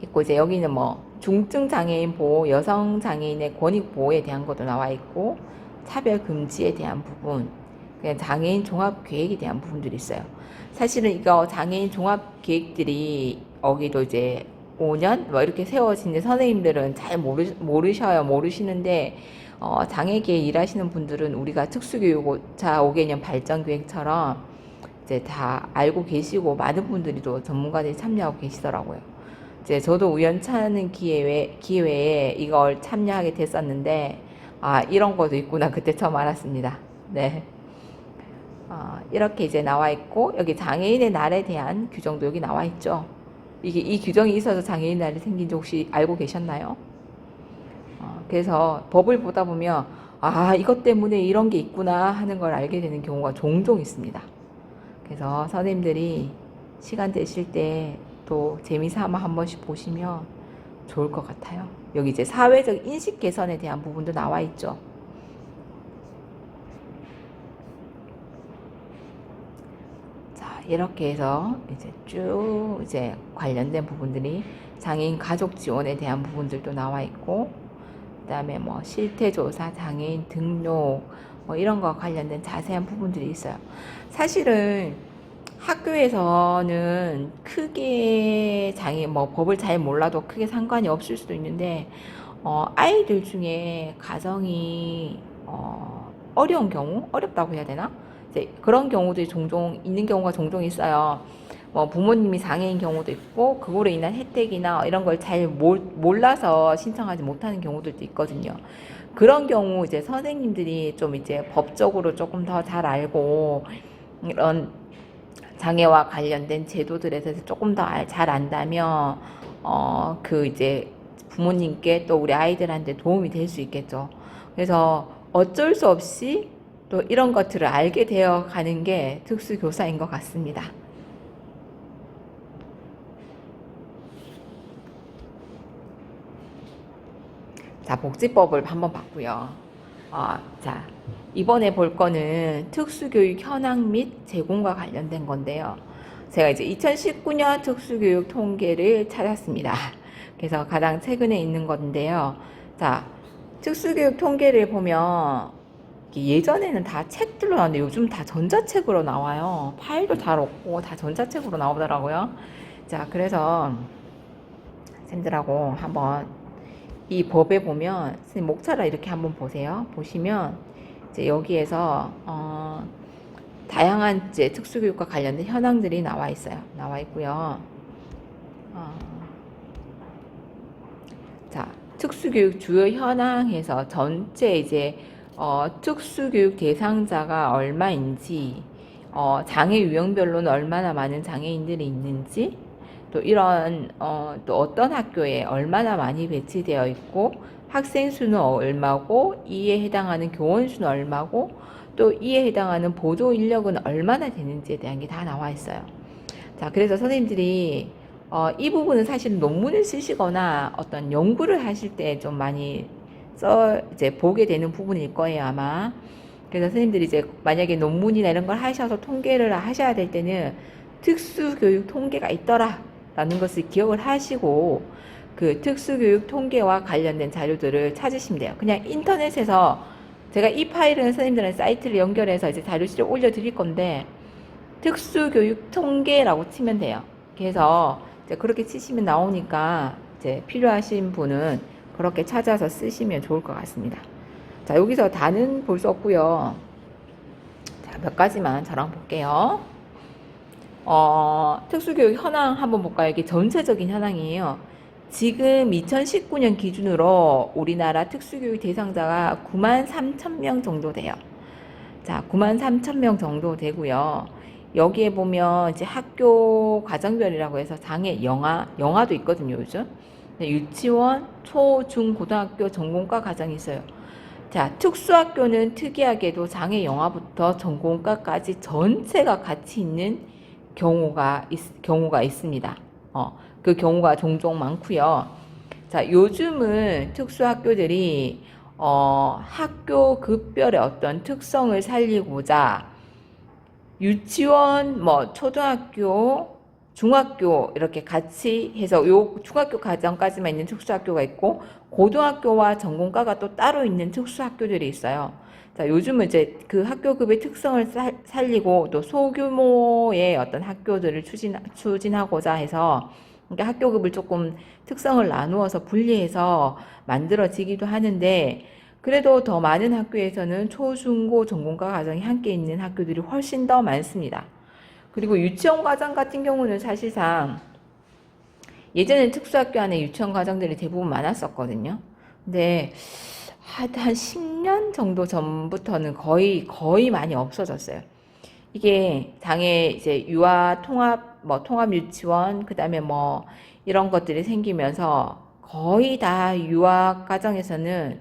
있고, 이제 여기는 뭐, 중증 장애인 보호, 여성 장애인의 권익 보호에 대한 것도 나와 있고, 차별 금지에 대한 부분, 그냥 장애인 종합 계획에 대한 부분들이 있어요. 사실은 이거 장애인 종합 계획들이 여기도 이제 5년 뭐 이렇게 세워지는데 선생님들은 잘 모르시는데 장애계에 일하시는 분들은 우리가 특수교육자 5개년 발전계획처럼 이제 다 알고 계시고 많은 분들이 또 전문가들이 참여하고 계시더라고요. 이제 저도 우연찮은 기회에 이걸 참여하게 됐었는데 이런 것도 있구나 그때 처음 알았습니다. 네. 이렇게 이제 나와 있고 여기 장애인의 날에 대한 규정도 여기 나와 있죠. 이 규정이 있어서 장애인 날이 생긴지 혹시 알고 계셨나요? 그래서 법을 보다 보면 이것 때문에 이런 게 있구나 하는 걸 알게 되는 경우가 종종 있습니다. 그래서 선생님들이 시간 되실 때 또 재미삼아 한 번씩 보시면 좋을 것 같아요. 여기 이제 사회적 인식 개선에 대한 부분도 나와 있죠. 자, 이렇게 해서 이제 쭉 이제 관련된 부분들이 장애인 가족 지원에 대한 부분들도 나와 있고, 그다음에 뭐 실태조사, 장애인 등록 뭐 이런 거 관련된 자세한 부분들이 있어요. 사실은 학교에서는 크게 뭐 법을 잘 몰라도 크게 상관이 없을 수도 있는데 아이들 중에 가정이 어려운 경우, 어렵다고 해야 되나? 이제 그런 경우들이 종종 있는 경우가 종종 있어요. 뭐 부모님이 장애인 경우도 있고 그거로 인한 혜택이나 이런 걸 잘 몰라서 신청하지 못하는 경우들도 있거든요. 그런 경우 이제 선생님들이 좀 이제 법적으로 조금 더 잘 알고 이런 장애와 관련된 제도들에 대해서 조금 더 잘 안다면 그 이제 부모님께 또 우리 아이들한테 도움이 될 수 있겠죠. 그래서 어쩔 수 없이 또 이런 것들을 알게 되어 가는 게 특수교사인 것 같습니다. 자, 복지법을 한번 봤고요. 자, 이번에 볼 거는 특수교육 현황 및 제공과 관련된 건데요. 제가 이제 2019년 특수교육 통계를 찾았습니다. 그래서 가장 최근에 있는 건데요. 자, 특수교육 통계를 보면 예전에는 다 책들로 나왔는데 요즘 다 전자책으로 나와요. 파일도 잘 없고 다 전자책으로 나오더라고요. 자, 그래서 쌤들하고 한번 이 법에 보면 선생님 목차를 이렇게 한번 보세요. 보시면 이제 여기에서 다양한 이제 특수교육과 관련된 현황들이 나와 있어요. 나와 있고요. 자, 특수교육 주요 현황에서 전체 이제 특수교육 대상자가 얼마인지, 장애 유형별로는 얼마나 많은 장애인들이 있는지, 또 이런 또 어떤 학교에 얼마나 많이 배치되어 있고 학생 수는 얼마고 이에 해당하는 교원 수는 얼마고 또 이에 해당하는 보조 인력은 얼마나 되는지에 대한 게 다 나와 있어요. 자, 그래서 선생님들이 이 부분은 사실 논문을 쓰시거나 어떤 연구를 하실 때 좀 많이 이제 보게 되는 부분일 거예요, 아마. 그래서 선생님들이 이제 만약에 논문이나 이런 걸 하셔서 통계를 하셔야 될 때는 특수교육 통계가 있더라 라는 것을 기억을 하시고 그 특수교육 통계와 관련된 자료들을 찾으시면 돼요. 그냥 인터넷에서 제가 이 파일은 선생님들한테 사이트를 연결해서 이제 자료실에 올려드릴 건데 특수교육 통계라고 치면 돼요. 그래서 이제 그렇게 치시면 나오니까 이제 필요하신 분은 그렇게 찾아서 쓰시면 좋을 것 같습니다. 자, 여기서 다는 볼 수 없고요. 자, 몇 가지만 저랑 볼게요. 특수교육 현황 한번 볼까요? 이게 전체적인 현황이에요. 지금 2019년 기준으로 우리나라 특수교육 대상자가 93,000명 정도 돼요. 자, 93,000명 정도 되고요. 여기에 보면 이제 학교 과정별이라고 해서 장애 영아도 있거든요, 요즘. 유치원, 초, 중, 고등학교 전공과 과정이 있어요. 자, 특수학교는 특이하게도 장애 영아부터 전공과까지 전체가 같이 있는 경우가 있습니다. 그 경우가 종종 많고요. 자, 요즘은 특수학교들이 학교 급별의 어떤 특성을 살리고자 유치원, 뭐 초등학교, 중학교 이렇게 같이 해서 요 중학교 과정까지만 있는 특수학교가 있고 고등학교와 전공과가 또 따로 있는 특수학교들이 있어요. 자, 요즘은 이제 그 학교급의 특성을 살리고 또 소규모의 어떤 학교들을 추진하고자 해서 그러니까 학교급을 조금 특성을 나누어서 분리해서 만들어지기도 하는데 그래도 더 많은 학교에서는 초, 중, 고, 전공과 과정이 함께 있는 학교들이 훨씬 더 많습니다. 그리고 유치원 과정 같은 경우는 사실상 예전엔 특수학교 안에 유치원 과정들이 대부분 많았었거든요. 근데 한 10년 정도 전부터는 거의 많이 없어졌어요. 이게 장애 이제 유아 통합 통합 유치원 그다음에 뭐 이런 것들이 생기면서 거의 다 유아 과정에서는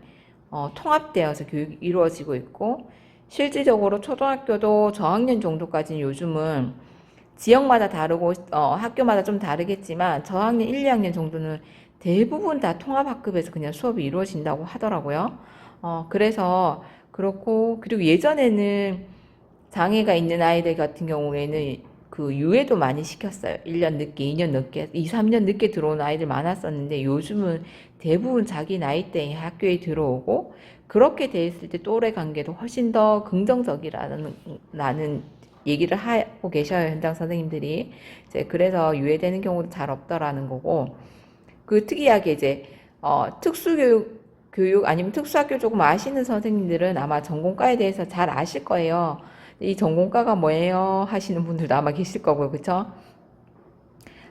통합되어서 교육이 이루어지고 있고 실질적으로 초등학교도 저학년 정도까지는 요즘은 지역마다 다르고 학교마다 좀 다르겠지만 저학년 1, 2학년 정도는 대부분 다 통합학급에서 그냥 수업이 이루어진다고 하더라고요. 그래서 그렇고 그리고 예전에는 장애가 있는 아이들 같은 경우에는 그 유예도 많이 시켰어요. 1년 늦게, 2년 늦게, 2, 3년 늦게 들어오는 아이들 많았었는데 요즘은 대부분 자기 나이대에 학교에 들어오고 그렇게 됐을 때 또래 관계도 훨씬 더 긍정적이라는 얘기를 하고 계셔요. 현장 선생님들이. 이제 그래서 유예되는 경우도 잘 없더라는 거고 그 특이하게 이제 교육 아니면 특수학교 조금 아시는 선생님들은 아마 전공과에 대해서 잘 아실 거예요. 이 전공과가 뭐예요? 하시는 분들도 아마 계실 거고요. 그쵸?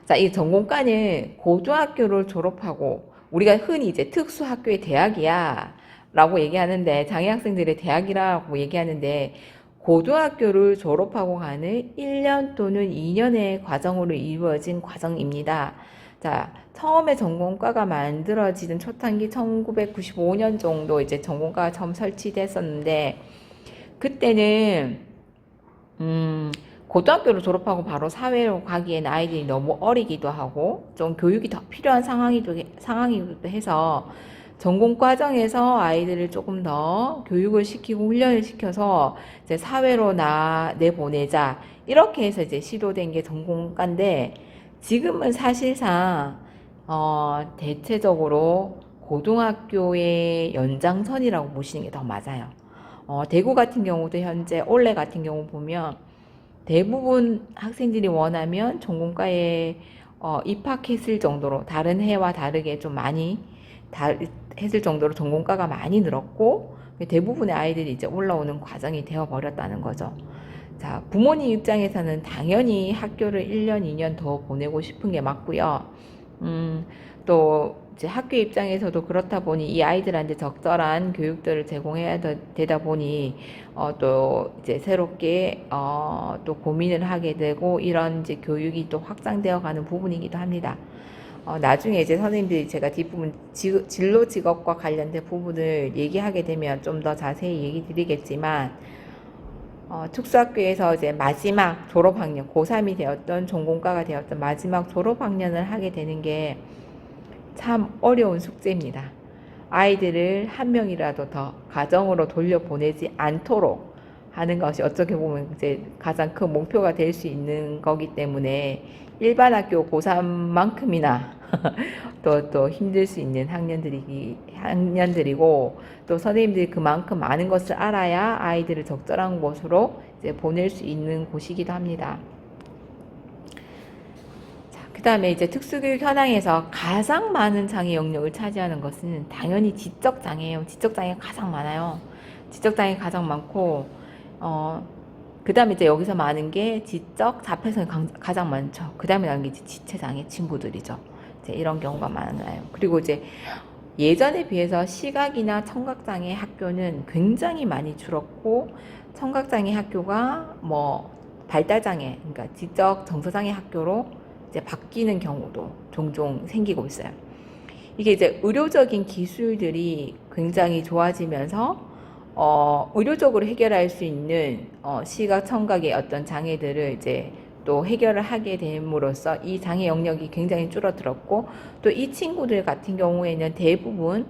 자, 이 전공과는 고등학교를 졸업하고 우리가 흔히 이제 특수학교의 대학이야 라고 얘기하는데 장애 학생들의 대학이라고 얘기하는데 고등학교를 졸업하고 가는 1년 또는 2년의 과정으로 이루어진 과정입니다. 자, 처음에 전공과가 만들어지던 초창기 1995년 정도 이제 전공과가 처음 설치됐었는데 그때는 고등학교를 졸업하고 바로 사회로 가기엔 아이들이 너무 어리기도 하고 좀 교육이 더 필요한 상황이기도 해서 전공 과정에서 아이들을 조금 더 교육을 시키고 훈련을 시켜서 이제 사회로 내보내자 이렇게 해서 이제 시도된 게 전공과인데 지금은 사실상 대체적으로 고등학교의 연장선이라고 보시는 게 더 맞아요. 대구 같은 경우도 현재 올해 같은 경우 보면 대부분 학생들이 원하면 전공과에 입학했을 정도로 다른 해와 다르게 좀 많이 했을 정도로 전공과가 많이 늘었고 대부분의 아이들이 이제 올라오는 과정이 되어 버렸다는 거죠. 자, 부모님 입장에서는 당연히 학교를 1년, 2년 더 보내고 싶은 게 맞고요. 또 이제 학교 입장에서도 그렇다 보니 이 아이들한테 적절한 교육들을 제공해야 되다 보니 또 이제 새롭게 또 고민을 하게 되고 이런 이제 교육이 또 확장되어 가는 부분이기도 합니다. 나중에 이제 선생님들이 제가 뒷부분 진로 직업과 관련된 부분을 얘기하게 되면 좀 더 자세히 얘기 드리겠지만 특수학교에서 이제 마지막 졸업학년 고3이 되었던 전공과가 되었던 마지막 졸업학년을 하게 되는 게 참 어려운 숙제입니다. 아이들을 한 명이라도 더 가정으로 돌려보내지 않도록 하는 것이 어떻게 보면 이제 가장 큰 목표가 될 수 있는 거기 때문에 일반 학교 고3만큼이나 또 힘들 수 있는 학년들이고 또 선생님들이 그만큼 많은 것을 알아야 아이들을 적절한 곳으로 이제 보낼 수 있는 곳이기도 합니다. 그 다음에 이제 특수교육 현황에서 가장 많은 장애 영역을 차지하는 것은 당연히 지적장애예요. 지적장애가 가장 많아요. 지적장애가 가장 많고, 그 다음에 이제 여기서 많은 게 지적 자폐성이 가장 많죠. 그 다음에 나오는 게 지체장애 친구들이죠. 이제 이런 경우가 많아요. 그리고 이제 예전에 비해서 시각이나 청각장애 학교는 굉장히 많이 줄었고, 청각장애 학교가 뭐 발달장애, 그러니까 지적 정서장애 학교로 이제 바뀌는 경우도 종종 생기고 있어요. 이게 이제 의료적인 기술들이 굉장히 좋아지면서 의료적으로 해결할 수 있는 시각 청각의 어떤 장애들을 이제 또 해결을 하게 됨으로써 이 장애 영역이 굉장히 줄어들었고 또 이 친구들 같은 경우에는 대부분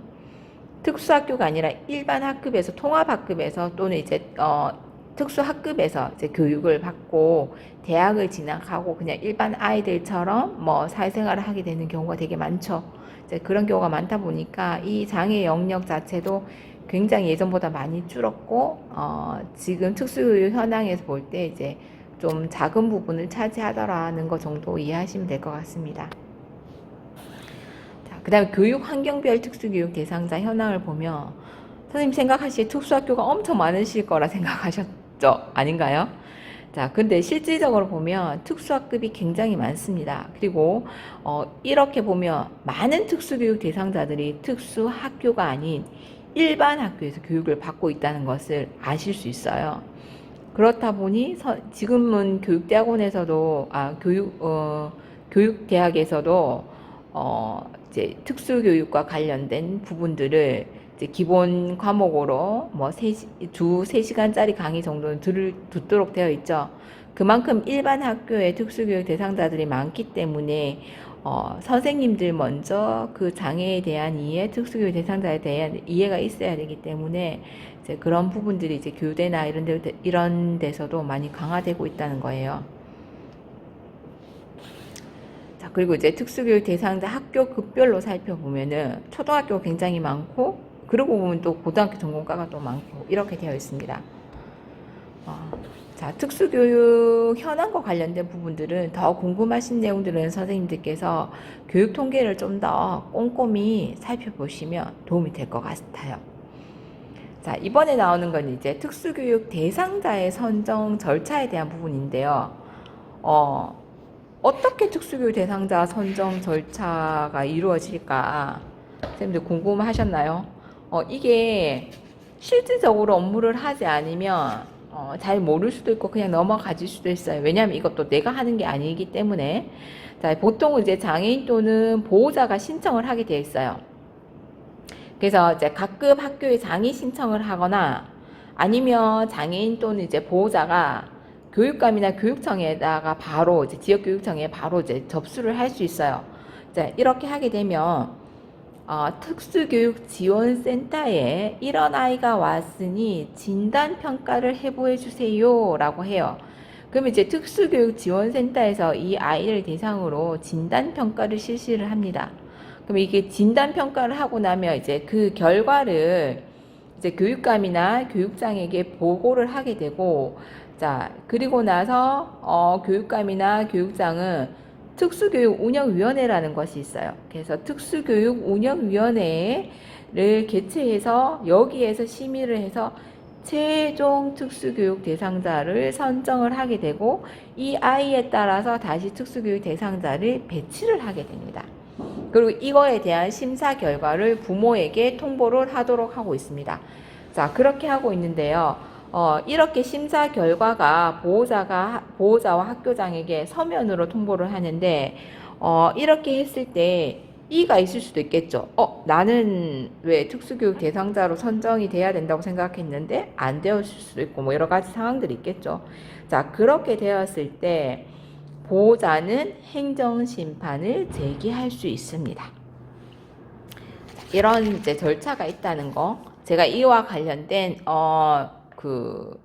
특수학교가 아니라 일반 학급에서 통합학급에서 또는 이제 특수학급에서 이제 교육을 받고 대학을 진학하고 그냥 일반 아이들처럼 뭐 사회생활을 하게 되는 경우가 되게 많죠. 이제 그런 경우가 많다 보니까 이 장애 영역 자체도 굉장히 예전보다 많이 줄었고 지금 특수교육 현황에서 볼 때 이제 좀 작은 부분을 차지하더라는 것 정도 이해하시면 될 것 같습니다. 자, 그다음에 교육 환경별 특수교육 대상자 현황을 보면 선생님 생각하시기에 특수학교가 엄청 많으실 거라 생각하셨죠? 아닌가요? 자, 근데 실질적으로 보면 특수학급이 굉장히 많습니다. 그리고 이렇게 보면 많은 특수교육 대상자들이 특수학교가 아닌 일반 학교에서 교육을 받고 있다는 것을 아실 수 있어요. 그렇다 보니 지금은 교육대학원에서도 교육대학에서도 이제 특수교육과 관련된 부분들을 이제 기본 과목으로 뭐 주 3시간짜리 강의 정도는 듣도록 되어 있죠. 그만큼 일반 학교의 특수교육 대상자들이 많기 때문에 선생님들 먼저 그 장애에 대한 이해, 특수교육 대상자에 대한 이해가 있어야 되기 때문에 이제 그런 부분들이 이제 교대나 이런 데서도 많이 강화되고 있다는 거예요. 자, 그리고 이제 특수교육 대상자 학교 급별로 살펴보면은 초등학교 굉장히 많고, 그러고 보면 또 고등학교 전공과가 또 많고, 이렇게 되어 있습니다. 자, 특수교육 현황과 관련된 부분들은 더 궁금하신 내용들은 선생님들께서 교육 통계를 좀 더 꼼꼼히 살펴보시면 도움이 될 것 같아요. 자, 이번에 나오는 건 이제 특수교육 대상자의 선정 절차에 대한 부분인데요. 어떻게 특수교육 대상자 선정 절차가 이루어질까? 선생님들 궁금하셨나요? 이게 실질적으로 업무를 하지 않으면 잘 모를 수도 있고 그냥 넘어가질 수도 있어요. 왜냐하면 이것도 내가 하는 게 아니기 때문에. 자, 보통 이제 장애인 또는 보호자가 신청을 하게 되어 있어요. 그래서 이제 가끔 학교에 장애 신청을 하거나 아니면 장애인 또는 이제 보호자가 교육감이나 교육청에다가 바로 이제 지역교육청에 바로 이제 접수를 할 수 있어요. 이제 이렇게 하게 되면 특수교육지원센터에 이런 아이가 왔으니 진단평가를 해보해 주세요 라고 해요. 그럼 이제 특수교육지원센터에서 이 아이를 대상으로 진단평가를 실시를 합니다. 그럼 이게 진단평가를 하고 나면 이제 그 결과를 이제 교육감이나 교육장에게 보고를 하게 되고, 자, 그리고 나서, 교육감이나 교육장은 특수교육운영위원회라는 것이 있어요. 그래서 특수교육운영위원회를 개최해서 여기에서 심의를 해서 최종 특수교육 대상자를 선정을 하게 되고, 이 아이에 따라서 다시 특수교육 대상자를 배치를 하게 됩니다. 그리고 이거에 대한 심사 결과를 부모에게 통보를 하도록 하고 있습니다. 자, 그렇게 하고 있는데요. 이렇게 심사 결과가 보호자와 학교장에게 서면으로 통보를 하는데, 이렇게 했을 때 이의가 있을 수도 있겠죠. 나는 왜 특수교육 대상자로 선정이 돼야 된다고 생각했는데 안 되었을 수도 있고, 뭐 여러 가지 상황들이 있겠죠. 자, 그렇게 되었을 때 보호자는 행정심판을 제기할 수 있습니다. 이런 이제 절차가 있다는 거, 제가 이와 관련된 그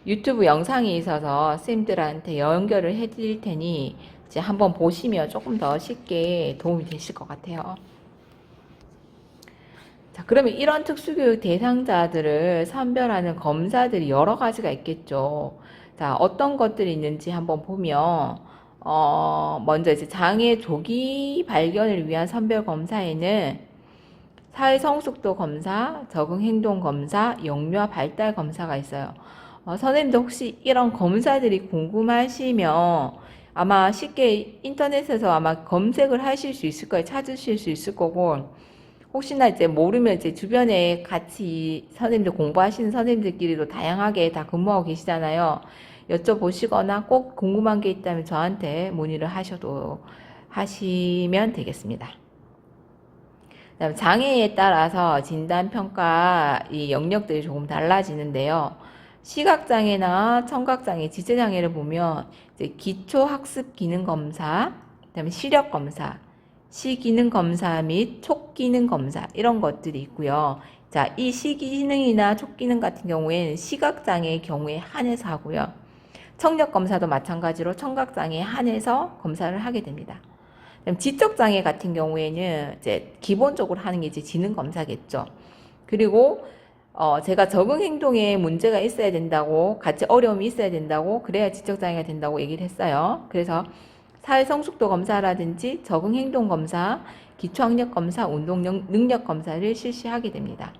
유튜브 영상이 있어서 쌤들한테 연결을 해드릴 테니 이제 한번 보시면 조금 더 쉽게 도움이 되실 것 같아요. 자, 그러면 이런 특수교육 대상자들을 선별하는 검사들이 여러 가지가 있겠죠. 자, 어떤 것들이 있는지 한번 보면 먼저 이제 장애 조기 발견을 위한 선별 검사에는 사회성숙도 검사, 적응행동 검사, 영유아 발달 검사가 있어요. 선생님도 혹시 이런 검사들이 궁금하시면 아마 쉽게 인터넷에서 아마 검색을 하실 수 있을 거예요. 찾으실 수 있을 거고, 혹시나 이제 모르면 이제 주변에 같이 선생님들 공부하시는 선생님들끼리도 다양하게 다 근무하고 계시잖아요. 여쭤보시거나 꼭 궁금한 게 있다면 저한테 문의를 하시면 되겠습니다. 그다음 장애에 따라서 진단평가 이 영역들이 조금 달라지는데요. 시각장애나 청각장애, 지체장애를 보면 이제 기초학습기능검사, 그다음에 시력검사, 시기능검사 및 촉기능검사 이런 것들이 있고요. 자, 이 시기능이나 촉기능 같은 경우에는 시각장애의 경우에 한해서 하고요. 청력검사도 마찬가지로 청각장애에 한해서 검사를 하게 됩니다. 지적장애 같은 경우에는 이제 기본적으로 하는 게 이제 지능검사겠죠. 그리고 제가 적응행동에 문제가 있어야 된다고, 같이 어려움이 있어야 된다고, 그래야 지적장애가 된다고 얘기를 했어요. 그래서 사회성숙도 검사라든지 적응행동검사, 기초학력검사, 운동능력검사를 실시하게 됩니다.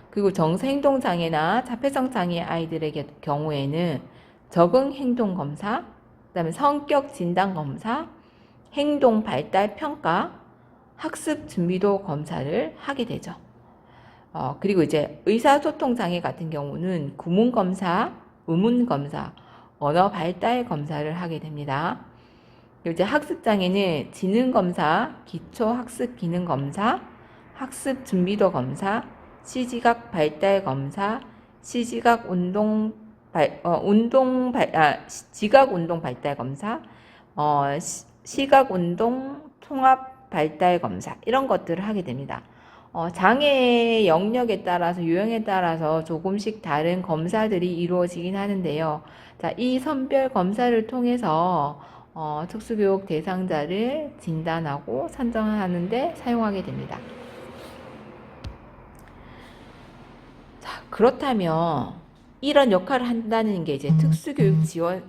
그리고 정서행동장애나 자폐성장애 아이들의 경우에는 적응행동검사, 그 다음에 성격진단검사, 행동발달평가, 학습준비도 검사를 하게 되죠. 그리고 이제 의사소통장애 같은 경우는 구문검사, 의문검사, 언어발달검사를 하게 됩니다. 그리고 이제 학습장애는 지능검사, 기초학습기능검사, 학습준비도 검사, 시지각발달검사, 지각운동발달검사, 시각운동 통합발달검사 이런 것들을 하게 됩니다. 장애 영역에 따라서 유형에 따라서 조금씩 다른 검사들이 이루어지긴 하는데요. 자, 이 선별 검사를 통해서 특수교육 대상자를 진단하고 선정하는 데 사용하게 됩니다. 자, 그렇다면 이런 역할을 한다는 게 이제 특수교육 지원,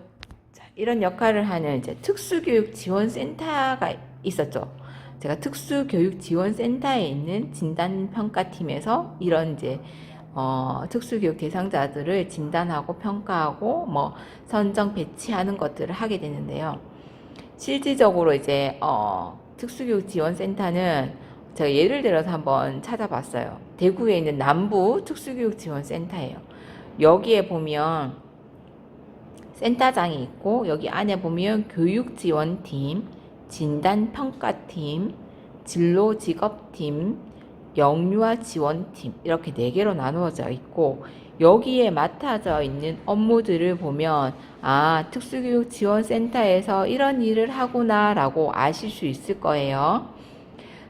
이런 역할을 하는 이제 특수교육 지원센터가 있었죠. 제가 특수교육 지원센터에 있는 진단평가팀에서 이런 이제 특수교육 대상자들을 진단하고 평가하고 뭐 선정 배치하는 것들을 하게 되는데요. 실질적으로 이제 특수교육 지원센터는 제가 예를 들어서 한번 찾아봤어요. 대구에 있는 남부 특수교육 지원센터예요. 여기에 보면 센터장이 있고 여기 안에 보면 교육지원팀, 진단평가팀, 진로직업팀, 영유아 지원팀 이렇게 4개로 나누어져 있고 여기에 맡아져 있는 업무들을 보면 특수교육지원센터에서 이런 일을 하구나 라고 아실 수 있을 거예요.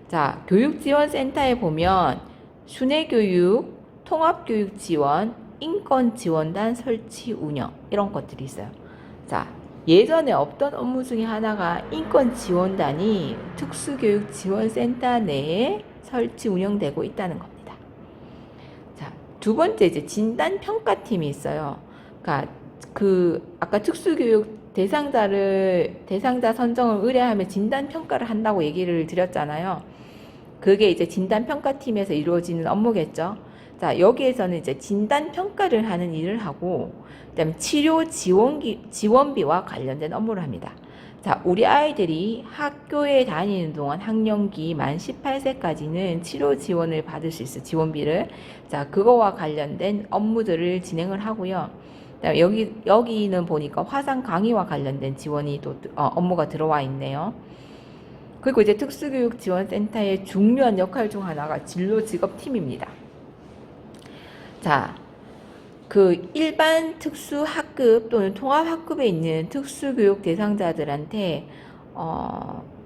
자, 교육지원센터에 보면 순회교육, 통합교육지원, 인권지원단 설치 운영 이런 것들이 있어요. 자, 예전에 없던 업무 중에 하나가 인권지원단이 특수교육지원센터 내에 설치 운영되고 있다는 겁니다. 자, 두 번째 이제 진단평가팀이 있어요. 그러니까 아까 특수교육 대상자 선정을 의뢰하면 진단평가를 한다고 얘기를 드렸잖아요. 그게 이제 진단평가팀에서 이루어지는 업무겠죠. 자, 여기에서는 이제 진단평가를 하는 일을 하고, 그 다음에 치료 지원비와 관련된 업무를 합니다. 자, 우리 아이들이 학교에 다니는 동안 학령기 만 18세까지는 치료 지원을 받을 수 있어요. 지원비를. 자, 그거와 관련된 업무들을 진행을 하고요. 그다음에 여기는 보니까 화상 강의와 관련된 지원이 또 업무가 들어와 있네요. 그리고 이제 특수교육지원센터의 중요한 역할 중 하나가 진로직업팀입니다. 자, 그 일반 특수학급 또는 통합학급에 있는 특수교육 대상자들한테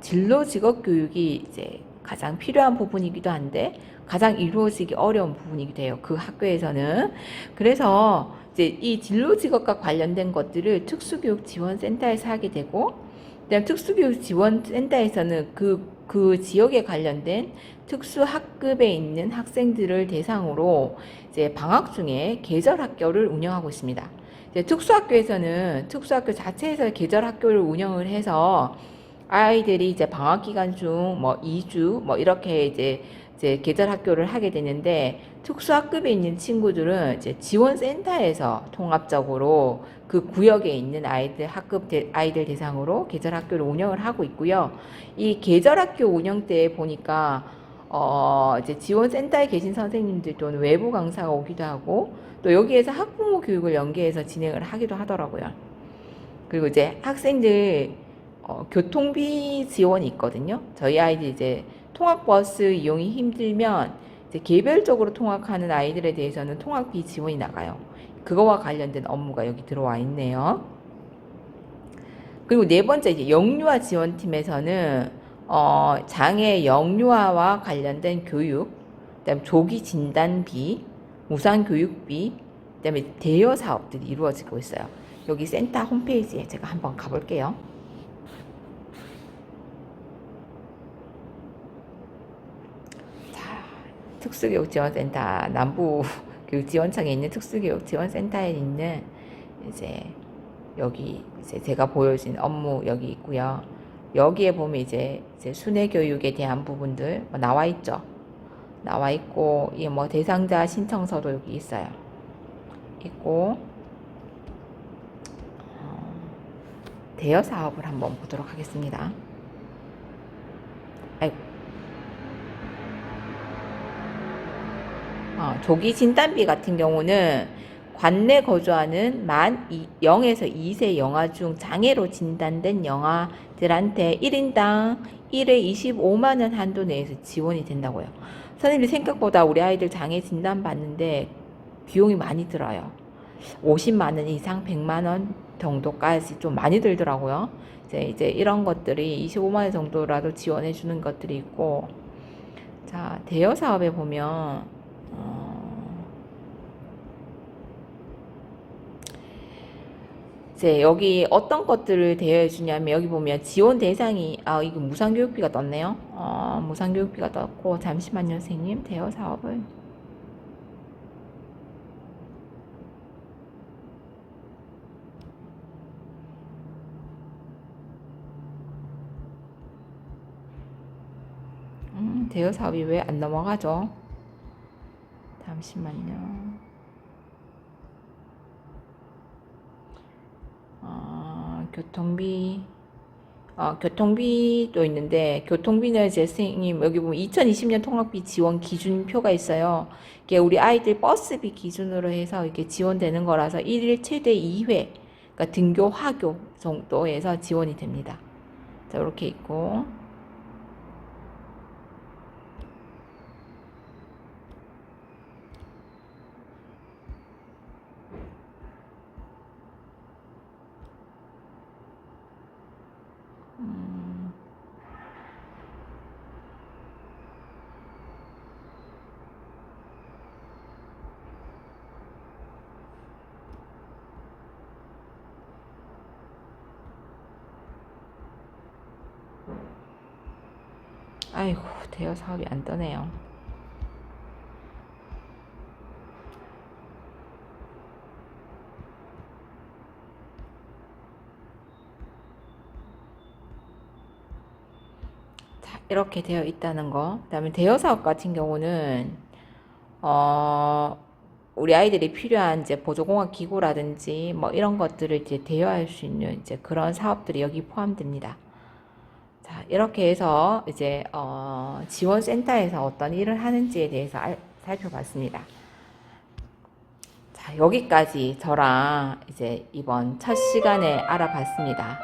진로직업교육이 이제 가장 필요한 부분이기도 한데 가장 이루어지기 어려운 부분이기도 해요. 그 학교에서는. 그래서 이제 이 진로직업과 관련된 것들을 특수교육지원센터에서 하게 되고 그다음 특수교육지원센터에서는 그 지역에 관련된 특수학급에 있는 학생들을 대상으로 이제 방학 중에 계절학교를 운영하고 있습니다. 이제 특수학교 자체에서 계절학교를 운영을 해서 아이들이 이제 방학 기간 중 뭐 2주 뭐 이렇게 이제 계절학교를 하게 되는데 특수학급에 있는 친구들은 이제 지원센터에서 통합적으로 그 구역에 있는 아이들 대상으로 계절학교를 운영을 하고 있고요. 이 계절학교 운영 때 보니까 이제 지원센터에 계신 선생님들 또는 외부 강사가 오기도 하고 또 여기에서 학부모 교육을 연계해서 진행을 하기도 하더라고요. 그리고 이제 학생들 교통비 지원이 있거든요. 저희 아이들 이제 통학버스 이용이 힘들면 이제 개별적으로 통학하는 아이들에 대해서는 통학비 지원이 나가요. 그거와 관련된 업무가 여기 들어와 있네요. 그리고 네 번째 이제 영유아 지원팀에서는 장애 영유아와 관련된 교육, 그다음에 조기 진단비, 무상 교육비, 그다음에 대여 사업들이 이루어지고 있어요. 여기 센터 홈페이지에 제가 한번 가볼게요. 특수교육지원센터 남부교육지원청에 있는 특수교육지원센터에 있는 이제 여기 이제 제가 보여준 업무 여기 있고요. 여기에 보면 이제 순회교육에 대한 부분들 나와 있죠. 나와 있고 이 뭐 대상자 신청서도 여기 있어요. 있고 대여 사업을 한번 보도록 하겠습니다. 조기 진단비 같은 경우는 관내 거주하는 만 0에서 2세 영아 중 장애로 진단된 영아들한테 1인당 1회 25만 원 한도 내에서 지원이 된다고요. 선생님이 생각보다 우리 아이들 장애 진단 받는데 비용이 많이 들어요. 50만 원 이상 100만 원 정도까지 좀 많이 들더라고요. 이제 이런 것들이 25만 원 정도라도 지원해 주는 것들이 있고 자, 대여 사업에 보면 이제 여기 어떤 것들을 대여해 주냐면 여기 보면 지원 대상이 이거 무상교육비가 떴네요. 무상교육비가 떴고 잠시만요 선생님 대여 사업을 대여 사업이 왜 안 넘어가죠? 잠시만요. 교통비도 있는데, 교통비는 이제 선생님, 여기 보면 2020년 통학비 지원 기준표가 있어요. 이게 우리 아이들 버스비 기준으로 해서 이렇게 지원되는 거라서 1일 최대 2회, 그러니까 등교, 하교 정도에서 지원이 됩니다. 자, 이렇게 있고. 아이고, 대여 사업이 안 떠네요. 자, 이렇게 되어 있다는 거. 그다음에 대여 사업 같은 경우는 우리 아이들이 필요한 이제 보조공학 기구라든지 뭐 이런 것들을 이제 대여할 수 있는 이제 그런 사업들이 여기 포함됩니다. 자, 이렇게 해서 이제 지원센터에서 어떤 일을 하는지에 대해서 살펴봤습니다. 자, 여기까지 저랑 이제 이번 첫 시간에 알아봤습니다.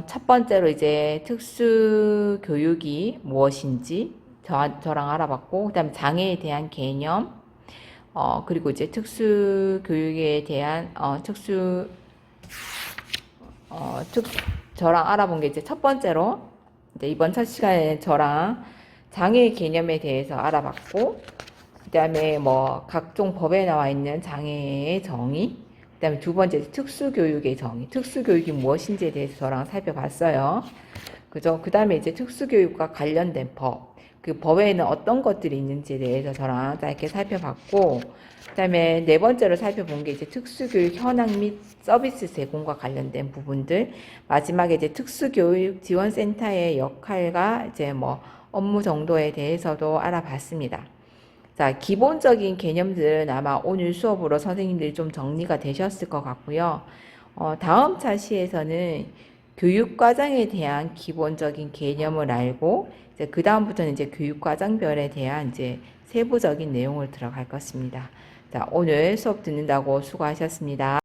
첫 번째로 이제 특수 교육이 무엇인지 저랑 알아봤고, 그다음에 장애에 대한 개념, 그리고 이제 특수 교육에 대한 저랑 알아본 게 이제 첫 번째로 이제 이번 첫 시간에 저랑 장애의 개념에 대해서 알아봤고, 그다음에 뭐 각종 법에 나와 있는 장애의 정의, 그다음에 두 번째 특수교육의 정의, 특수교육이 무엇인지에 대해서 저랑 살펴봤어요. 그죠? 그다음에 이제 특수교육과 관련된 법, 그 법에는 어떤 것들이 있는지에 대해서 저랑 짧게 살펴봤고, 그다음에 네 번째로 살펴본 게 이제 특수교육 현황 및 서비스 제공과 관련된 부분들, 마지막에 이제 특수교육 지원센터의 역할과 이제 뭐 업무 정도에 대해서도 알아봤습니다. 자, 기본적인 개념들은 아마 오늘 수업으로 선생님들이 좀 정리가 되셨을 것 같고요. 다음 차시에서는 교육과정에 대한 기본적인 개념을 알고, 이제 그 다음부터는 이제 교육과정별에 대한 이제 세부적인 내용을 들어갈 것입니다. 자, 오늘 수업 듣는다고 수고하셨습니다.